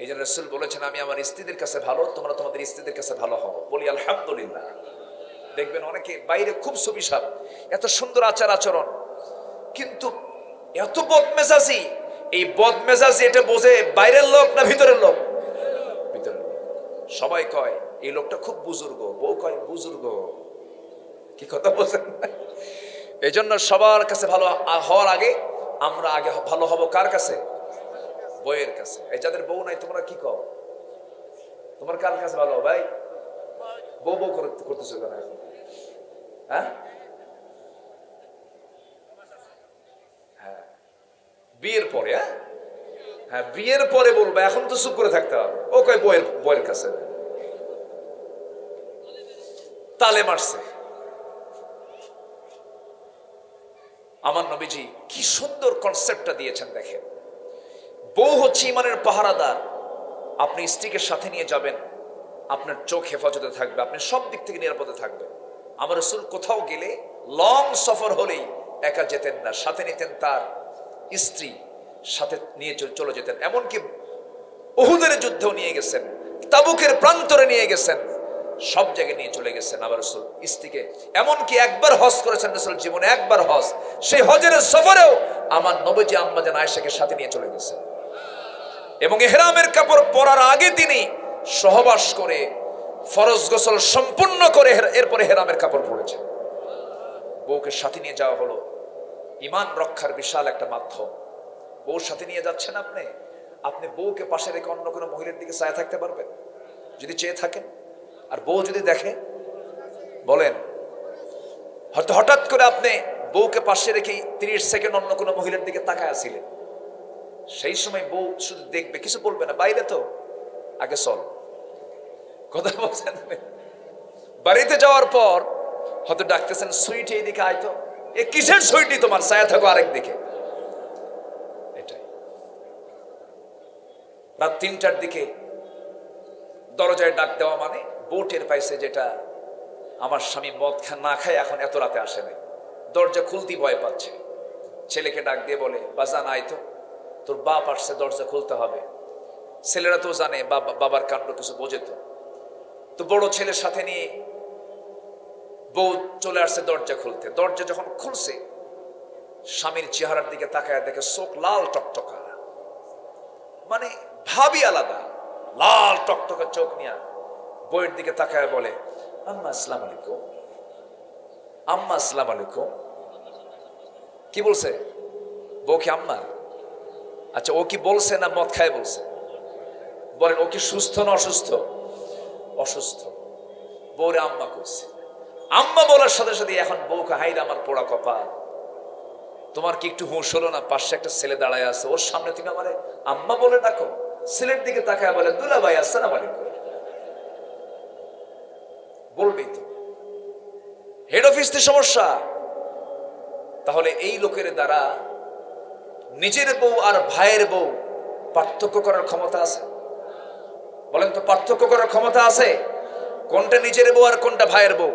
এই জন্য রাসূল বলেছেন আমি আমার স্ত্রীদের কাছে ভালো, তোমরা তোমাদের স্ত্রীদের কাছে ভালো হও। বলি আলহামদুলিল্লাহ। দেখবেন অনেকে বাইরে খুব সুবিশাল, এত সুন্দর আচার আচরণ, কিন্তু এত বদমেজাজি। এই বদমেজাজি এটা বোঝে বাইরের লোক না ভিতরের লোক? ভিতরের লোক। সবাই কয় এই লোকটা খুব বুজুর্গ, বউ কয় বুজুর্গ। কি কথা বলছেন? এই জন্য সবার কাছে ভালো হওয়ার আগে আমরা আগে ভালো হব কার কাছে? বউয়ের কাছে। এই যাদের বউ নাই তোমরা কি কও? তোমার কার কাছে ভালো ভাই? বউ বউ করতেছো কেন এখন? হ্যাঁ, বিয়ের পরে। হ্যাঁ, বিয়ের পরে বলবো, এখন তো চুপ করে থাকতে হবে। ও কয় বউয়ের কাছে তালে মারছে। আমার নবীজি কি সুন্দর কনসেপ্টটা দিয়েছেন দেখেন। বউ হচ্ছে ইমানের পাহারাদার। আপনি স্ত্রীকে সাথে নিয়ে যাবেন, আপনার চোখ হেফাজতে থাকবে, আপনি সব দিক থেকে নিরাপদে থাকবেন। আমার রাসূল কোথাও গেলে লং সফর হলেই একা যেতেন না, সাথে নিতেন তার স্ত্রী, সাথে নিয়ে চলে যেতেন। এমনকি উহুদের যুদ্ধেও নিয়ে গেছেন, তাবুকের প্রান্তরে নিয়ে গেছেন, সব জায়গায় নিয়ে চলে গেছেন আমার রাসূল স্ত্রীকে। এমনকি একবার হজ করেছেন রাসূল জীবনে, একবার হজ। সেই হজের সফরেও আমার নবীজি আম্মা জান আয়েশাকে সাথে নিয়ে চলে গেছেন। এবং ইহরামের কাপড় পরার আগে তিনি সহবাস করে ফরজ গোসল সম্পূর্ণ করে এরপরে ইহরামের কাপড় পরেছেন। বউকে সাথে নিয়ে যাওয়া হলো ঈমান রক্ষার বিশাল একটা মাধ্যম। বউর সাথে নিয়ে যাচ্ছেন আপনি, আপনি বউকে পাশে রেখে অন্য কোনো মহিলার দিকে চায় থাকতে পারবেন? যদি চেয়ে থাকেন, আর বউ যদি দেখে, বলেন হয়তো হঠাৎ করে আপনি বউকে পাশে রেখে 30 সেকেন্ড অন্য কোনো মহিলার দিকে তাকায় আছিলেন, সেই সময় বউ শুধু দেখবে, কিছু বলবে না, বাইরে তো, আগে চল। কথা বলছেন? বাড়িতে যাওয়ার পর হয়তো ডাকতেছেন, সুইটি এইদিকে আয় তো। এ কিসের সুইটি তোমার? ছায়া থাকো আরেক দিকে। এটাই। রাত 3টার দিকে দরজায় ডাক দেওয়া মানে বউ টের পাইছে যেটা আমার স্বামী মদ না খায় এখন এত রাতে আসে নাই। দরজা খুলতেই ভয় পাচ্ছে। ছেলেকে ডাক দিয়ে বলে, বাজান আয় তো, তোর বাপ আসছে, দরজা খুলতে হবে। ছেলেরা তো জানে বাবার কাণ্ড কিছু বোঝে তো বড় ছেলের সাথে নিয়ে বউ চলে আসছে দরজা খুলতে। দরজা যখন খুলছে, স্বামীর চেহারার দিকে তাকায় দেখে চোখ লাল টকটকা, মানে ভাবি আলাদা, লাল টকটকা চোখ নিয়ে বউয়ের দিকে তাকায় বলে, আম্মা আসসালামু আলাইকুম। আম্মা আসসালামু আলাইকুম। কি বলছে? বউ কি আম্মা? আচ্ছা, ও কি বলছে না মদ খায় বলছে? বলেন, ও কি সুস্থ না অসুস্থ? অসুস্থ। বউরে আম্মা কইছে। আম্মা বলার সাথে সাথে এখন বউকে, হাইরে আমার পোড়া কপাল, তোমার কি একটু হুঁশ হলো না? পাশে একটা ছেলে দাঁড়ায় আছে, ওর সামনে তুমি আমারে আম্মা বলে ডাকো। ছেলের দিকে তাকায় বলে, দুলা ভাই আসসালামু আলাইকুম। বলবেই তো, হেড অফিসে সমস্যা। তাহলে এই লোকের দ্বারা নিজের বউ আর ভাইয়ের বউ পার্থক্য করার ক্ষমতা আছে? বলেন তো, পার্থক্য করার ক্ষমতা আছে? কোনটা নিজের বউ আর কোনটা ভাইয়ের বউ?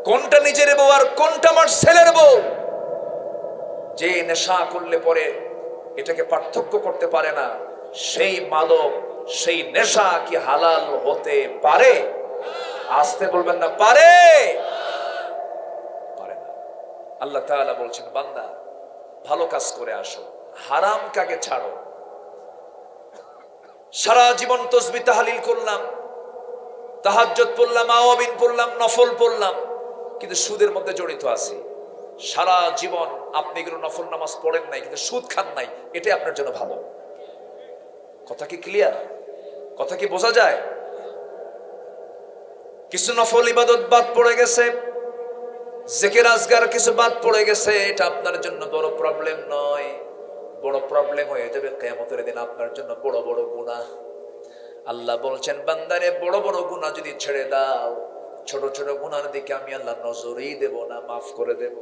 কোনটা নিজের বউ আর কোনটা আমার ছেলের বউ? যে নেশা করলে পরে এটাকে পার্থক্য করতে পারে না, সেই মাদক, সেই নেশা কি হালাল হতে পারে? আসতে বলবেন না, পারে? পারে না। আল্লাহ তাআলা বলছেন, বান্দা ভালো কাজ করে আসো, হারাম কাকে ছাড়ো। সারা জীবন তাসবিহ তাহলিল করলাম, তাহাজ্জুদ পড়লাম, আওয়াবিন পড়লাম, নফল পড়লাম, কিন্তু সুদের মধ্যে জড়িত আছি। সারা জীবন আপনি এগুলো নফল নামাজ পড়েন নাই, কিন্তু সুদ খান নাই, এটাই আপনার জন্য ভালো। কথা কি ক্লিয়ার? কথা কি বোঝা যায়? কিছু নফল ইবাদত বাদ পড়ে গেছে, জিকির আজকার কিছু বাদ পড়ে গেছে, এটা আপনার জন্য বড় প্রবলেম নয়। বড় প্রবলেম হয়ে যাবে কিয়ামতের দিন আপনার জন্য বড় বড় গুনাহ। আল্লাহ বলছেন, বান্দারে বড় বড় গুনাহ যদি ছেড়ে দাও, ছোট ছোট গুনার দিকে আমি আল্লাহ নজরই দেব না, মাফ করে দেব।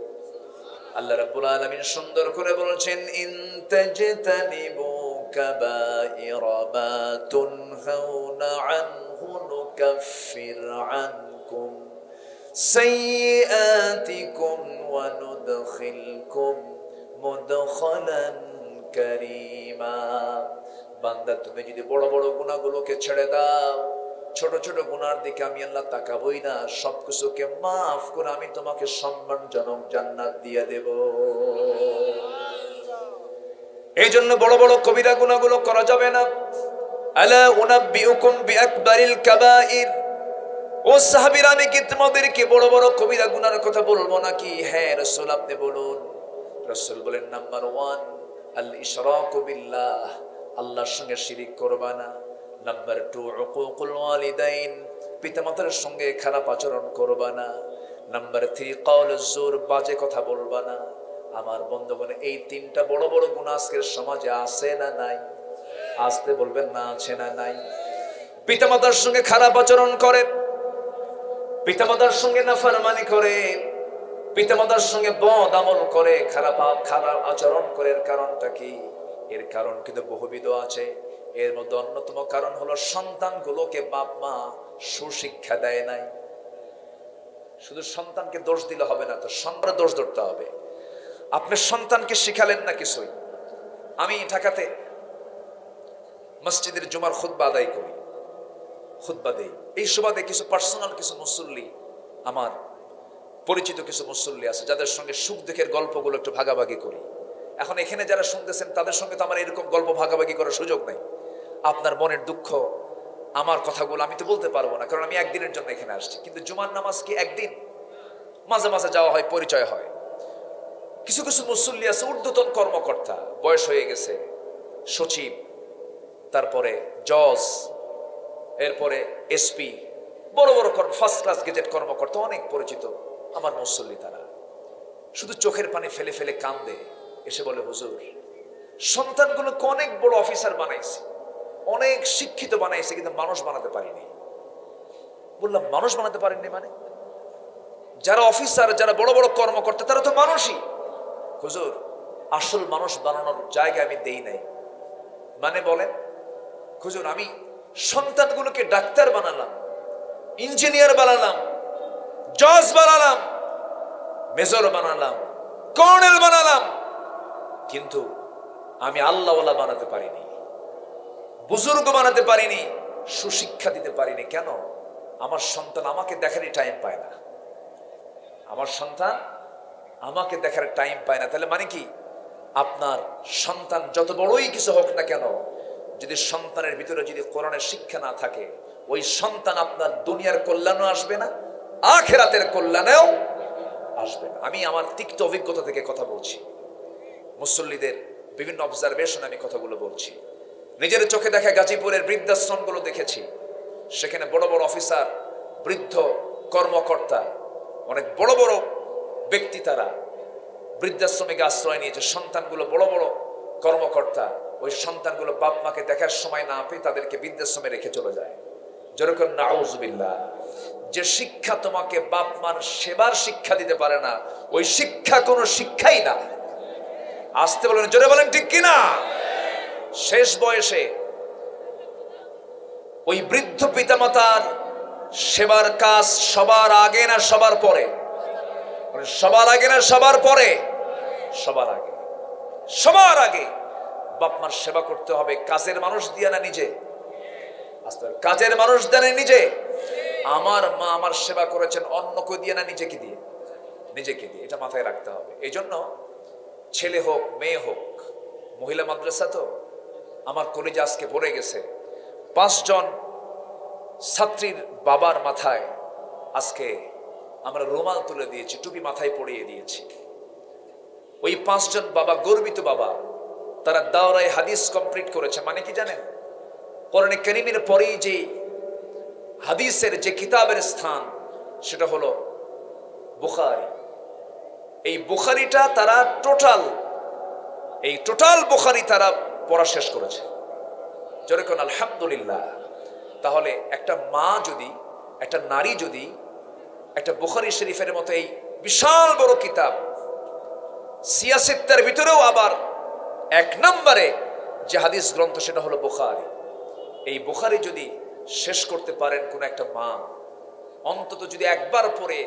আল্লাহ রাব্বুল আলামিন সুন্দর করে বলছেন, ইন তাজতানিবু কাবাইরা মা তুনহাউনা আনহু নুকাফির আনকুম সাইয়্যাতিকুম ওয়া নুদখিলকুম মুদখালান কারীমা। বান্দা তুমি যদি বড় বড় গুনাহগুলোকে ছেড়ে দাও, ছোট ছোট গুনার দিকে আমি আল্লাহ তাকাবই না, সবকিছুকে মাফ করে আমি তোমাকে সম্মানজনক জান্নাত দিয়ে দেব। এই জন্য বড় বড় কবিরা গুনাহগুলো করা যাবে না। আলা উনাব্বিউকুম বিআকবারিল কাবাইর। ও সাহাবীরা, আমি কি তোমাদেরকে বড় বড় কবিরা গুনার কথা বলবো নাকি? হ্যাঁ রাসূল, আপনি বলুন। রাসূল বলেন, নাম্বার 1 আল ইশরাকু বিল্লাহ, আল্লাহর সঙ্গে শিরিক করবা না। নাম্বার 2 উকুকুল ওয়ালিদাইন, পিতামাতার সঙ্গে খারাপ আচরণ করবা না। নাম্বার 3 কাউলুজ জুর, বাজে কথা বলবা না। আমার বন্ধুগণ, এই 3টা বড় বড় গুনাহ আজকের সমাজে আছে না নাই? আসতে বলবেন না, আছে না নাই? পিতামাতার সঙ্গে খারাপ আচরণ করে, পিতামাতার সঙ্গে নাফরমানি করে, পিতামাতার সঙ্গে বদ আমল করে, খারাপ আচরণ করে। এর কারণটা কি? এর কারণ কিন্তু বহুবিধ আছে। এর মধ্যে অন্যতম কারণ হলো সন্তানগুলোকে বাপ মা সুশিক্ষা দেয় নাই। শুধু সন্তানকে দোষ দিলে হবে না, তো সন্তানের দোষ ধরতে হবে। আপনি সন্তানকে শিখালেন না কিছুই। আমি ঢাকাতে মসজিদের জুমার খুতবা আদায় করি, খুতবা দেই। এই সুবাদে কিছু পার্সোনাল কিছু মুসল্লি, আমার পরিচিত কিছু মুসল্লি আছে, যাদের সঙ্গে সুখ দুঃখের গল্পগুলো একটু ভাগাভাগি করি। এখন এখানে যারা শুনতেছেন তাদের সঙ্গে তো আমার এরকম গল্প ভাগাভাগি করার সুযোগ নাই। আপনার মনের দুঃখ, আমার কথাগুলো আমি তো বলতে পারবো না, কারণ আমি একদিনের জন্য এখানে আসছি। কিন্তু জুমার নামাজ কি একদিন? মাঝে মাঝে যাওয়া হয়, পরিচয় হয়। কিছু কিছু মুসল্লি আছে ঊর্ধ্বতন কর্মকর্তা, বয়স হয়ে গেছে, সচিব, তারপরে জজ, এরপরে এসপি, বড় বড় ফার্স্ট ক্লাস গেজেট কর্মকর্তা, অনেক পরিচিত আমার মুসল্লি। তারা শুধু চোখের পানি ফেলে ফেলে কান্দে, এসে বলে, হুজুর সন্তানগুলোকে অনেক বড় অফিসার বানাইছি, অনেক শিক্ষিত বানাইছে, কিন্তু মানুষ বানাতে পারিনি। বললাম, মানুষ বানাতে পারেননি মানে? যারা অফিসার, যারা বড় বড় কর্মকর্তা, তারা তো মানুষই। হুজুর আসল মানুষ বানানোর জায়গা আমি দেই নাই। মানে বলেন? হুজুর আমি সন্তানগুলোকে ডাক্তার বানালাম, ইঞ্জিনিয়ার বানালাম, জজ বানালাম, মেজর বানালাম, কর্নেল বানালাম, কিন্তু আমি আল্লাহওয়ালা বানাতে পারিনি, বুজুর্গ বানাতে পারিনি, সুশিক্ষা দিতে পারিনি। কেন? আমার সন্তান আমাকে দেখারই টাইম পায় না। আমার সন্তান আমাকে দেখার টাইম পায় না। তাহলে মানে কি? আপনার সন্তান যত বড়ই কিছু হোক না কেন, যদি সন্তানের ভিতরে যদি কোরআনের শিক্ষা না থাকে, ওই সন্তান আপনার দুনিয়ার কল্যাণও আসবে না, আখিরাতের কল্যাণেও আসবে না। আমি আমার তিক্ত অভিজ্ঞতা থেকে কথা বলছি, মুসল্লিদের বিভিন্ন অবজারভেশন আমি কথাগুলো বলছি। নিজের চোখে দেখা গাজীপুরের বৃদ্ধাশ্রমগুলো দেখেছি। সেখানে বড় বড় অফিসার, বৃদ্ধ কর্মকর্তা, অনেক বড় বড় ব্যক্তি, তারা বৃদ্ধাশ্রমিকে আশ্রয় নিয়েছে। সন্তানগুলো বড় বড় কর্মকর্তা, ওই সন্তানগুলো বাপ মাকে দেখার সময় না পেয়ে তাদেরকে বৃদ্ধাশ্রমে রেখে চলে যায়। যেরকম নাউজুবিল্লাহ। যে শিক্ষা তোমাকে বাপ মার সেবার শিক্ষা দিতে পারে না, ওই শিক্ষা কোনো শিক্ষাই না। আসতে বলেন, জোরে বলেন ঠিক কিনা? শেষ বয়সে ওই বৃদ্ধ পিতামাতার সেবার কাজ সবার আগে না সবার পরে? সবার আগে না সবার পরে? সবার আগে। সবার আগে বাপ মার সেবা করতে হবে। কাজের মানুষ দিয়ে না নিজে? কাজের মানুষ দেন নিজে। আমার মা আমার সেবা করেছেন অন্যকে দিয়ে না নিজেকে দিয়ে? নিজেকে দিয়ে। এটা মাথায় রাখতে হবে। এই জন্য ছেলে হোক মেয়ে হোক, মহিলা মাদ্রাসা তো আমার কলেজে আজকে ভরে গেছে। 5 জন ছাত্রীর বাবার মাথায় আজকে আমরা রুমাল তুলে দিয়েছি, টুপি মাথায় পরিয়ে দিয়েছি। ওই 5 জন বাবা গর্বিত বাবা, তারা দাওরায়ে হাদিস কমপ্লিট করেছে। মানে কি জানেন? কোরআনে কারীমের পরেই যে হাদিসের যে কিতাবের স্থান সেটা হলো বুখারী। এই বুখারীটা তারা টোটাল বুখারী তারা পড়া শেষ করেছে। জোরে কোন আলহামদুলিল্লাহ। তাহলে একটা মা যদি, একটা নারী যদি একটা বুখারী শরীফের মতো এই বিশাল বড় কিতাব, সিয়াসিত্তার ভিতরেও আবার 1 নম্বরে যে হাদিস গ্রন্থ সেটা হলো বুখারী, এই বুখারী যদি শেষ করতে পারেন কোন একটা মা, অন্তত যদি একবার পড়ে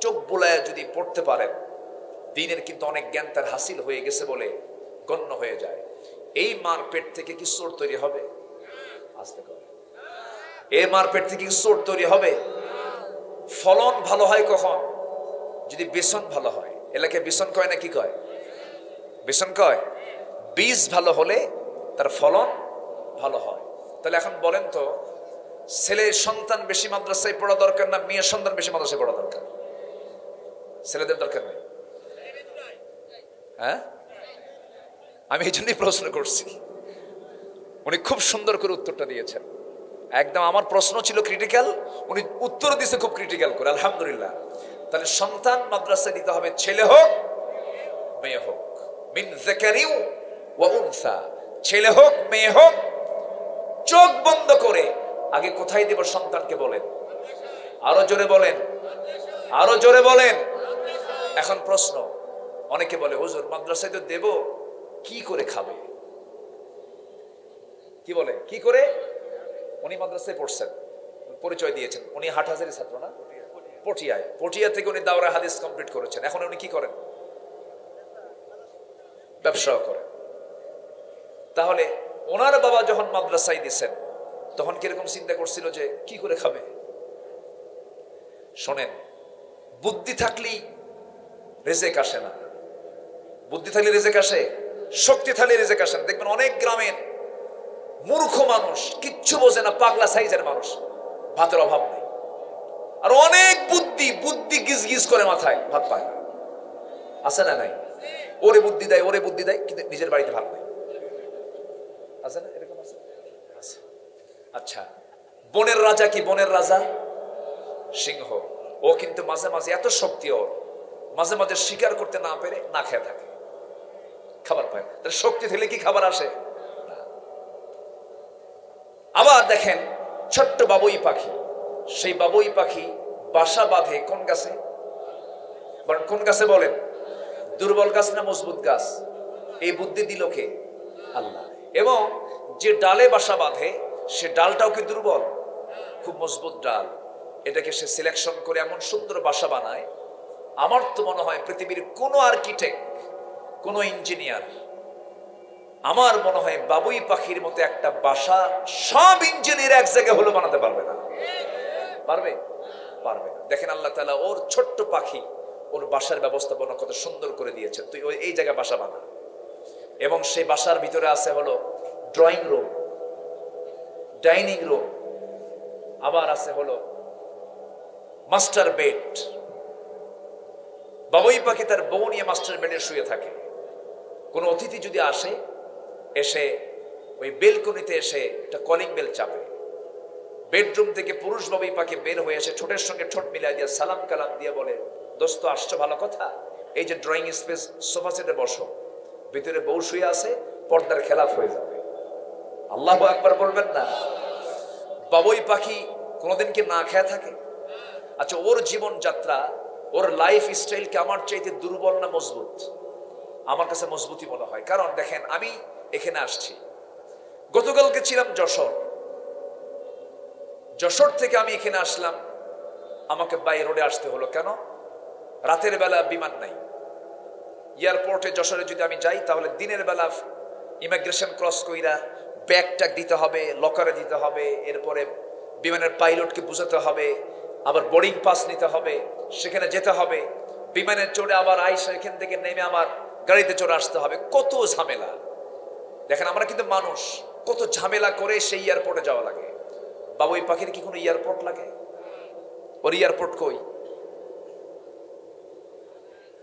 চোখ বুলায় যদি পড়তে পারেন, দিনের কিন্তু অনেক জ্ঞান তার হাসিল হয়ে গেছে বলে গণ্য হয়ে যায়। এই মার পেট থেকে কি চোর তৈরি হবে? আস্তে করে। এই মার পেট থেকে কি চোর তৈরি হবে? ফলন ভালো হয় কখন? যদি বেসন ভালো হয়। এলাকায় বেসন কয় না কি কয়? বেসন কয়। বীজ ভালো হলে তার ফলন ভালো হয়। তাহলে এখন বলেন তো, ছেলে সন্তান বেশি মাদ্রাসায় পড়া দরকার না মেয়ে সন্তান বেশি মাদ্রাসায় পড়া দরকার? ছেলেদের দরকার নেই? হ্যাঁ, আমি এই জন্যই প্রশ্ন করছি। উনি খুব সুন্দর করে উত্তরটা দিয়েছেন। একদম আমার প্রশ্ন ছিল ক্রিটিক্যাল, উনি উত্তর দিয়েছে খুব ক্রিটিক্যাল করে। আলহামদুলিল্লাহ। তাহলে সন্তান মাদ্রাসায় দিতে হবে, ছেলে হোক মেয়ে হোক। মিন যাকারিন ওয়া উনসা, ছেলে হোক মেয়ে হোক। চোখ বন্ধ করে আগে কোথায় দেব সন্তানকে বলেন? আরো জোরে বলেন, আরো জোরে বলেন। এখন প্রশ্ন, অনেকে বলে হুজুর মাদ্রাসায় তো দেব, কি করে খাবে? কি বলে কি করে? উনি মাদ্রাসায় পড়ছেন, পরিচয় দিয়েছেন, উনি হাটহাজারী ছাত্র না? পটিয়া থেকে উনি দাওরায়ে হাদিস কমপ্লিট করেছেন। এখন উনি কি করেন? ব্যবসা করেন। তাহলে ওনার বাবা যখন মাদ্রাসায় দিচ্ছেন তখন কিরকম চিন্তা করছিল যে কি করে খাবে? শোনেন, বুদ্ধি থাকলেই রিজিক আসে না। বুদ্ধি থাকলে রিজিক আসে, শক্তি থাকলে রিজিক আসে না। দেখবেন অনেক গ্রামের মূর্খ মানুষ, কিচ্ছু বোঝে না, পাগলা সাইজের মানুষ, ভাতের অভাব নেই। আর অনেক বুদ্ধি গিজ করে মাথায়, ভাত পায় না। আছে না নাই? ওরে বুদ্ধি দেয় কিন্তু নিজের বাড়িতে ভাত নাই। আছে না? এরকম আছে। আচ্ছা, বনের রাজা কি? বনের রাজা সিংহ, ও কিন্তু মাঝে মাঝে এত শক্তি, ওর মাঝে মাঝে শিকার করতে না পেরে না খেয়ে থাকে, খাবার পায়। তাহলে শক্তি থেকে কি খাবার আসে? আবার দেখেন ছোট্ট বাবুই পাখি, সেই বাবুই পাখি বাসা বাঁধে কোন গাছে? কোন গাছে বলেন? দুর্বল গাছ না মজবুত গাছ? এই বুদ্ধি দিল কে? আল্লাহ। এবং যে ডালে বাসা বাঁধে সে ডালটাও কি দুর্বল? খুব মজবুত ডাল। এটাকে সে সিলেকশন করে এমন সুন্দর বাসা বানায়। আমার তো মনে হয় পৃথিবীর কোন আর্কিটেক্ট, কোন ইঞ্জিনিয়ার, আমার মনে হয় বাবুই পাখির মতো একটা বাসা সব ইঞ্জিনিয়ার এক জায়গায় হলো বানাতে পারবে না। পারবে? পারবে না। দেখেন আল্লাহ তাআলা ওর ছোট্ট পাখি, ওর বাসার ব্যবস্থাপনা কত সুন্দর করে দিয়েছেন। তুই ওই এই জায়গায় বাসা বানা। এবং সেই বাসার ভিতরে আছে হলো ড্রয়িং রুম, ডাইনিং রুম, আবার আছে হলো মাস্টার বেড। বাবুই পাখি তার বউ নিয়ে মাস্টার বেডে শুয়ে থাকে। কোনো অতিথি যদি আসে, এসে ওই বেলকনিতে এসে একটা কলিং বেল চাপে। বেডরুম থেকে পুরুষ বাবুই পাখি বের হয়ে এসে ঠোঁটের সঙ্গে ঠোঁট মিলাই দিয়ে সালাম কালাম দিয়ে বলে, দোস্ত আসছো, ভালো কথা, এই যে ড্রয়িং স্পেস, সোফা সেটে বসো, ভিতরে বউ শুয়ে আছে, পর্দার খেলাফ হয়ে যাবে। আল্লাহু আকবার বলবেন না? বাবুই পাখি কোনোদিন কি না খেয়ে থাকে? আচ্ছা, ওর জীবন যাত্রা, ওর লাইফ স্টাইল কি আমার চাইতে দুর্বল না মজবুত? আমার কাছে মজবুতই মনে হয়। কারণ দেখেন, আমি এখানে আসছি, গতকালকে ছিলাম যশোর থেকে আমি এখানে আসলাম, আমাকে বাই রোডে আসতে হলো। কেন? রাতের বেলা বিমান নাই এয়ারপোর্টে। যশোরে যদি আমি যাই তাহলে দিনের বেলা ইমিগ্রেশন ক্রস কইরা ব্যাগ ট্যাগ দিতে হবে, লকারে দিতে হবে, এরপরে বিমানের পাইলটকে বুঝাতে হবে, আবার বোর্ডিং পাস নিতে হবে, সেখানে যেতে হবে, বিমানে চড়ে আবার আইসা এখান থেকে নেমে আমার গাড়িতে চড়ে আসতে হবে। কত ঝামেলা! দেখেন, আমরা কিন্তু মানুষ, কত ঝামেলা করে সেই এয়ারপোর্টে যাওয়া লাগে। বাবুই পাখির কি কোনো এয়ারপোর্ট লাগে? ওর এয়ারপোর্ট কই?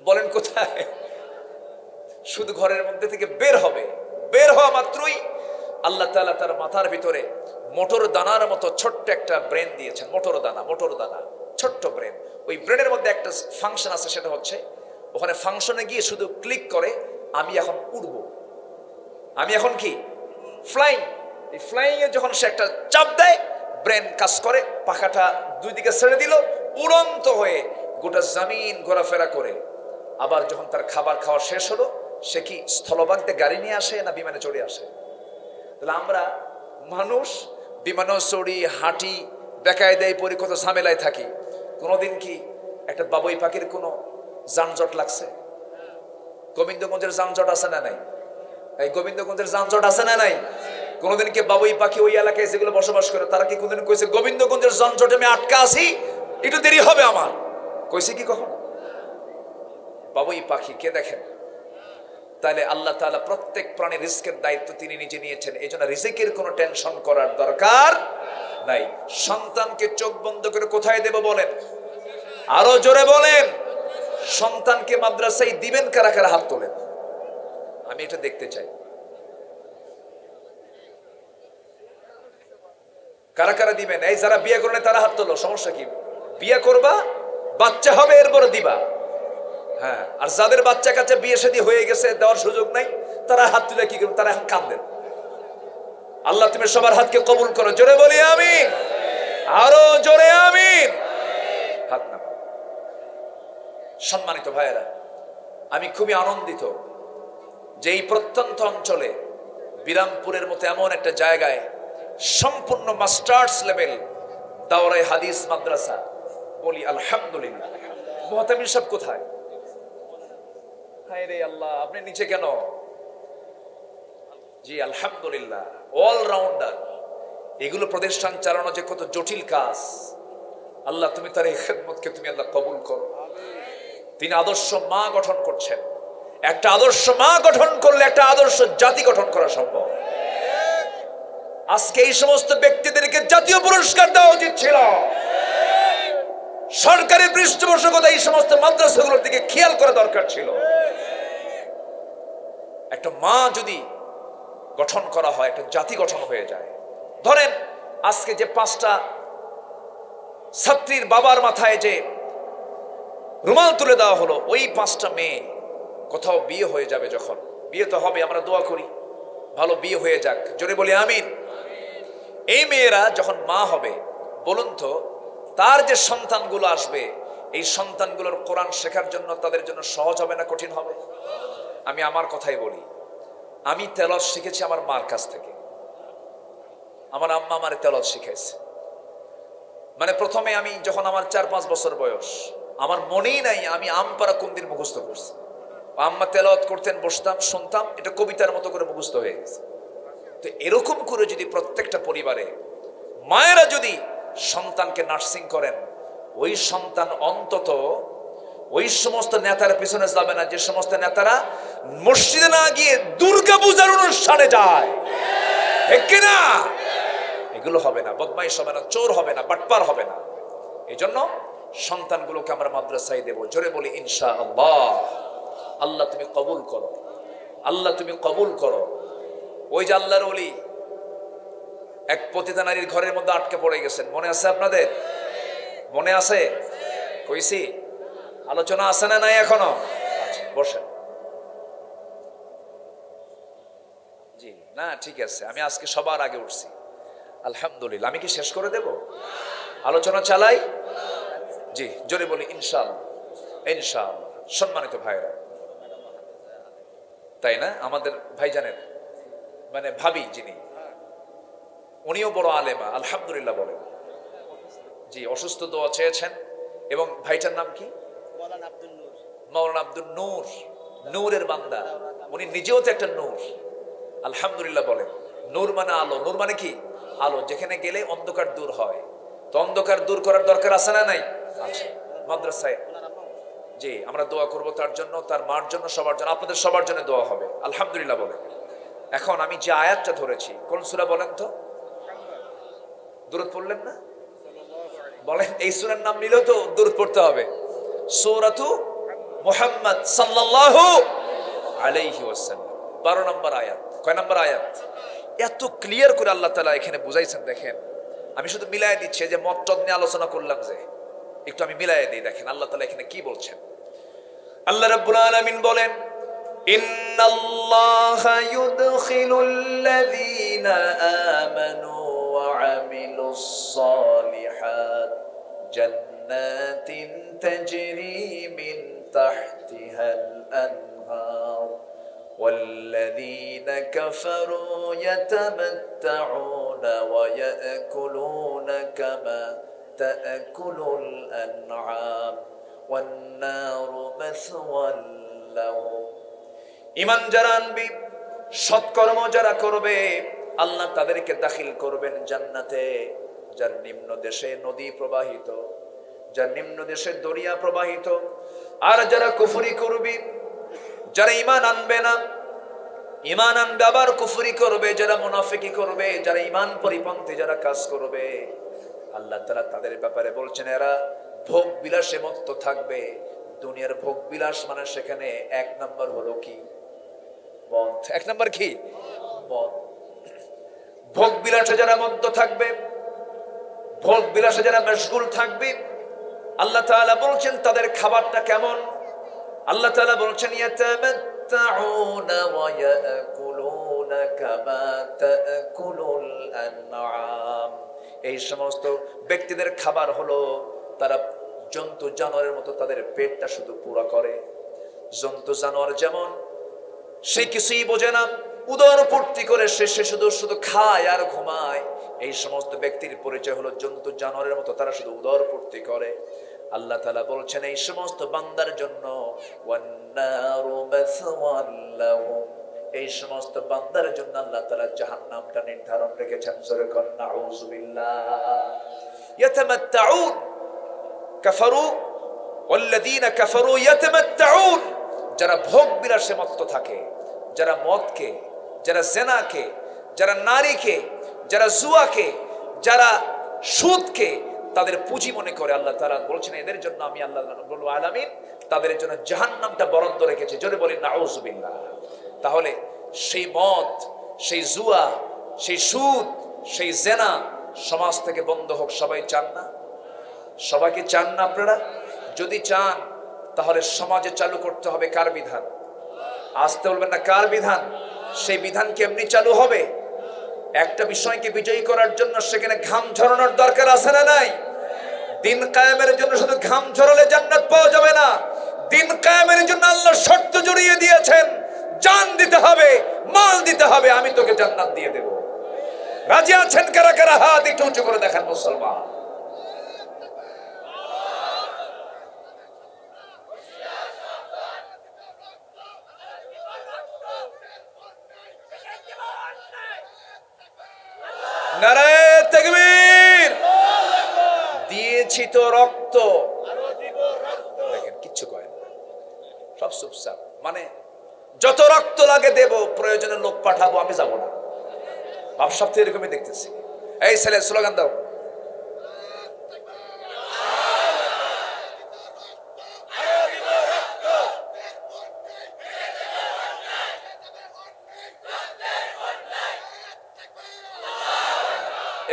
বলেন কোথায়? শুধু ঘরের মধ্যে থেকে বের হবে, বের হওয়া মাত্রই আল্লাহ তাআলা তার মাথার ভিতরে মোটর দানার মতো ছোট্ট একটা ব্রেন দিয়েছেন। মোটর দানা, ছোট্ট ব্রেন। ওই ব্রেনের মধ্যে একটা ফাংশন আছে, সেটা হচ্ছে ওখানে ফাংশনে গিয়ে শুধু ক্লিক করে আমি এখন উড়ব, আমি এখন কি ফ্লাইং। এই ফ্লাইং এ যখন সে একটা চাপ দেয়, ব্রেন কাজ করে, পাখাটা দুই দিকে ছেড়ে দিল, উড়ন্ত হয়ে গোটা জমিন ঘোরাফেরা করে। আবার যখন তার খাবার খাওয়া শেষ হলো, সে কি স্থলভাগ দিয়ে গাড়ি নিয়ে আসে না বিমানে চড়ে আসে? তাহলে আমরা মানুষ বিমানে চড়ি, হাঁটি, বেকায় দেয়, পরি, কত ঝামেলায় থাকি। কোনোদিন কি একটা বাবুই পাখির কোনো যানজট লাগছে? গোবিন্দগঞ্জের যানজট আছে না নাই? এই গোবিন্দগঞ্জের যানজট আছে না নাই? কোনোদিন কি বাবুই পাখি ওই এলাকায় যেগুলো বসবাস করে তারা কি কোনোদিন কইছে গোবিন্দগঞ্জের যানজটে আমি আটকা আছি, একটু দেরি হবে আমার? কইছে কি কখনো? বাবুই পাখি কে দেখেন? তাহলে আল্লাহ তাআলা প্রত্যেক প্রাণীর রিজকের দায়িত্ব তিনি নিজে নিয়েছেন। এই জন্য রিজিকের কোনো টেনশন করার দরকার নাই। সন্তানকে চোখ বন্ধ করে কোথায় দেব বলেন? আরো জোরে বলেন। সন্তানকে মাদ্রাসায় দিবেন কারা কারা? হাত তোলেন, আমি এটা দেখতে চাই। কারা কারা দিবেন? এই যারা বিয়ে করেন তারা হাত তোলো। সমস্যা কি? বিয়ে করবা, বাচ্চা হবে, এরপরে দিবা। হ্যাঁ, আর যাদের বাচ্চা কাচ্চা বিয়ে শাদী হয়ে গেছে, দেওয়ার সুযোগ নাই, তারা হাত তুলে কি করবেন? তারা কাঁদেন। আল্লাহ তুমি সবার হাতকে কবুল করো। জোরে বলি আমিন, আরো জোরে আমিন। হাত না। সম্মানিত ভাইয়েরা, আমি খুবই আনন্দিত যে এই প্রত্যন্ত অঞ্চলে বিরামপুরের মতো এমন একটা জায়গায় সম্পূর্ণ মাস্টার্স লেভেল দাওরায়ে হাদিস মাদ্রাসা। বলি আলহামদুলিল্লাহ। মুহতামিম সাহেব কোথায়? হায় রে আল্লাহ, আপনি নিচে কেন? জি আলহামদুলিল্লাহ, অলরাউন্ডার। এগুলো প্রতিষ্ঠান চালানো যে কত জটিল কাজ। আল্লাহ তুমি তার এই খেদমতকে তুমি আল্লাহ কবুল করো। তিনি আদর্শ মা গঠন করছেন। একটা আদর্শ মা গঠন করলে একটা আদর্শ জাতি গঠন করা সম্ভব। আজকে এই সমস্ত ব্যক্তিদেরকে জাতীয় পুরস্কার দেওয়া উচিত ছিল। সরকারি পৃষ্ঠপোষকতা এই সমস্ত মাদ্রাসাগুলোর দিকে খেয়াল করা দরকার ছিল। একটা মা যদি গঠন করা হয়, একটা জাতি গঠন হয়ে যায়। ধরেন আজকে যে 5টা ছাত্রীর বাবার মাথায় যে রুমাল তুলে দেওয়া হলো, ওই 5টা মেয়ে কোথাও বিয়ে হয়ে যাবে। যখন বিয়ে তো হবে, আমরা দোয়া করি ভালো বিয়ে হয়ে যাক। জোরে বলি আমিন। এই মেয়েরা যখন মা হবে, বলুন তো তার যে সন্তানগুলো আসবে, এই সন্তানগুলোর কোরআন শেখার জন্য তাদের জন্য সহজ হবে না কঠিন হবে? আমি আমার কথাই বলি। আমি তেলাওয়াত শিখেছি আমার মার কাছ থেকে। আমার আম্মা আমার তেলাওয়াত শিখাইছে। মানে প্রথমে আমি যখন আমার 4-5 বছর বয়স, আমার মনেই নাই আমি আমপারা কোন দিন মুখস্থ করছি। আম্মা তেলাওয়াত করতেন, বসতাম, শুনতাম, এটা কবিতার মতো করে মুখস্থ হয়ে গেছে। তো এরকম করে যদি প্রত্যেকটা পরিবারে মায়েরা যদি সন্তানকে নার্সিং করেন, ওই সন্তান অন্তত ওই সমস্ত নেতার পিছনে যাবে না যে সমস্ত নেতারা মসজিদে না গিয়ে দুর্গা পূজার অনুষ্ঠানে যায়। ঠিক কিনা? এগুলো হবে না, বদমাইশ হবে না, চোর হবে না, বাটপার হবে না। এই জন্য সন্তানগুলোকে আমরা মাদ্রাসায় দেব। জোরে বলি ইনশাআল্লাহ। আল্লাহ তুমি কবুল করো, আল্লাহ তুমি কবুল করো। ওই যে আল্লাহর ওলি এক পতিতা নারীর ঘরের মধ্যে আটকে পড়ে গেছেন, মনে আছে আপনাদের? মনে আছে? কইছি আলোচনা আছে না নাই এখনো? আচ্ছা বসেন। জি না, ঠিক আছে, আমি আজকে সবার আগে উঠছি। আলহামদুলিল্লাহ। আমি কি শেষ করে দেব? আলোচনা চালাই? জি, জোরে বলি ইনশাআল্লাহ। ইনশাআল্লাহ। সম্মানিত ভাইরা, তাই না? আমাদের ভাইজানের মানে ভাবি যিনি, উনিও বড় আলেমা, আলহামদুলিল্লাহ বলেন। জি, অসুস্থ দোয়া চেয়েছেন। এবং ভাইটার নাম কি? মাওলানা আব্দুল নূর, নূরের বান্দা। উনি নিজেও তো একটা নূর, আলহামদুলিল্লাহ বলেন। নূর মানে আলো, নূর মানে কি? আলো। যেখানে গেলে অন্ধকার দূর হয়, তো অন্ধকার দূর করার দরকার আছে না নাই? আছে। মাদ্রাসায় জি, আমরা দোয়া করব তার জন্য, তার মার জন্য, সবার জন্য, আপনাদের সবার জন্য দোয়া হবে, আলহামদুলিল্লাহ বলেন। এখন আমি যে আয়াতটা ধরেছি, কোন সূরা বলেন তো? দুরূদ পড়লেন না? বলেন, এই সূরার নাম নিলেও তো দুরূদ পড়তে হবে। সূরাতু মুহাম্মদ সাল্লাল্লাহু আলাইহি ওয়াসাল্লাম, 12 নম্বর আয়াত। কয় নম্বর আয়াত? এত ক্লিয়ার করে আল্লাহ তাআলা এখানে বুঝাইছেন। দেখেন, আমি শুধু মিলাই দিচ্ছি, যে মতটদ নিয়ে আলোচনা করলাম, যে একটু আমি মিলাই দিই। দেখেন আল্লাহ তাআলা এখানে কি বলছেন। আল্লাহ রাব্বুল আলামিন বলেন, ইন্নাল্লাহা ইউদখিলুল্লাযীনা আমানু ওয়া আমিলুস সালিহাত জান্নাতিন তাজরি মিন তাহতিহাল আনহার ওয়াল্লাযীনা কাফারু ইয়াতামাত্তাউনা ওয়া ইয়াকুলুনা কামা তা'কুলুল আন'আম ওয়ান-নারু মাসওয়াল লাহুম। ঈমান যারা আনবে, সৎকর্ম যারা করবে, আল্লাহ তাদেরকে দাখিল করবেন জান্নাতে, যার নিম্ন দেশে নদী প্রবাহিত, যার নিম্ন দেশে দরিয়া প্রবাহিত। আর যারা কুফরি করবে, যারা ঈমান আনবে না, ঈমান আনবে আবার কুফরি করবে, যারা মুনাফিকি করবে, যারা ঈমান পরিপন্থী যারা কাজ করবে, আল্লাহ তাআলা তাদের ব্যাপারে বলছেন, এরা ভোগ বিলাসে মত্ত থাকবে। দুনিয়ার ভোগ বিলাস মানে সেখানে এক নাম্বার হলো কি? মদ। এক নাম্বার কি? মদ। ভোগ বিলাসে যারা মত্ত থাকবে, ভোগ বিলাসে যারা মশগুল থাকবে, আল্লাহ তাআলা বলছেন তাদের খাবারটা কেমন? আল্লাহ তাআলা বলছেন, ইয়াতামাত্তাউনা ওয়া ইয়াকুলুনা কামা তা'কুলুল আন'আম। এই সমস্ত ব্যক্তিদের খাবার হলো, তারা জন্তু জানোয়ারের মতো তাদের পেটটা শুধু পুরা করে। জন্তু জানোয়ার যেমন সে কিছুই বোঝে না, উদর পূর্তি করে সে শুধু শুধু খায় আর ঘুমায়। এই সমস্ত ব্যক্তির পরিচয় হলো জন্তু জানোয়ারের মতো, তারা শুধু উদর পূর্তি করে। আল্লাহ তাআলা বলছেন, এই সমস্ত বান্দার জন্য ওয়ান-নারু মাসওয়াল লাহুম, এই সমস্ত বান্দার জন্য আল্লাহ তাআলা জাহান্নামটা নির্ধারণ রেখেছেন। জোরে কোন নাউযুবিল্লাহ। ইয়াতামাত্তাউন কাফারু ওয়াল্লাযীনা কাফারু ইয়াতামাত্তাউন, যারা ভোগ বিলাসে মত্ত থাকে, যারা মদকে, যারা জেনাকে, যারা নারীকে, যারা জুয়াকে, যারা সুদকে তাদের পুঁজি মনে করে, আল্লাহ তাআলা বলছেন এদের জন্য আমি আল্লাহ রাব্বুল আলামিন তাদের জন্য জাহান্নামটা বরাদ্দ রেখেছি। জোরে বলি নাউযুবিল্লাহ। তাহলে সেই মদ, সেই জুয়া, সেই সুদ, সেই জেনা সমাজ থেকে বন্ধ হোক, সবাই চান না? সবাইকে চান না আপনারা? যদি চান তাহলে সমাজে চালু করতে হবে কার বিধান? আসতে বলবেন না, কার বিধান? সেই বিধান কেমনি চালু হবে? একটা বিষয়কে বিজয়ী করার জন্য সেখানে ঘাম ঝরানোর দরকার আছে না নাই? দিন কায়েমের জন্য শুধু ঘাম ঝরালে জান্নাত পাওয়া যাবে না। দিন কায়েমের জন্য আল্লাহ শর্ত জড়িয়ে দিয়েছেন, জান দিতে হবে, মাল দিতে হবে, আমি তোকে জান্নাত দিয়ে দেব। রাজি আছেন কারা কারা? হাত একটু উঁচু করে দেখান মুসলমান। নারায়ে তাকবীর। দিয়েছি তো রক্ত, দেখেন কিচ্ছু কয় না, সব চুপচাপ। মানে যত রক্ত লাগে দেব, প্রয়োজনে লোক পাঠাবো, আমি যাব না। বাপ সব তো এরকমই দেখতেছি। এই ছেলে স্লোগান দাও।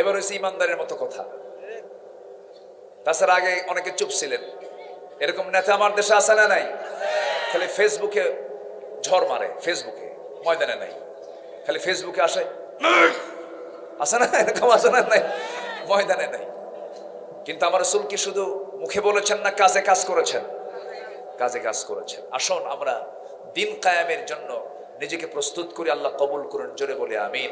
এবার হয়েছে ইমানদারের মতো কথা। তাছাড়া আগে অনেকে চুপ ছিলেন। এরকম নেতা আমার দেশে আছে না নাই? খালি ফেসবুকে ঝড় মারে, ফেসবুকে, ময়দানে নাই, খালি ফেসবুকে আসে, আছে না? এরকম আছে না? নাই, ময়দানে নাই। কিন্তু আমার রাসূল কি শুধু মুখে বলেছেন না, কাজে কাজ করেছেন? কাজে কাজ করেছেন। আসুন আমরা দিন কায়েমের জন্য নিজেকে প্রস্তুত করি। আল্লাহ কবুল করুন, জোরে বলে আমিন।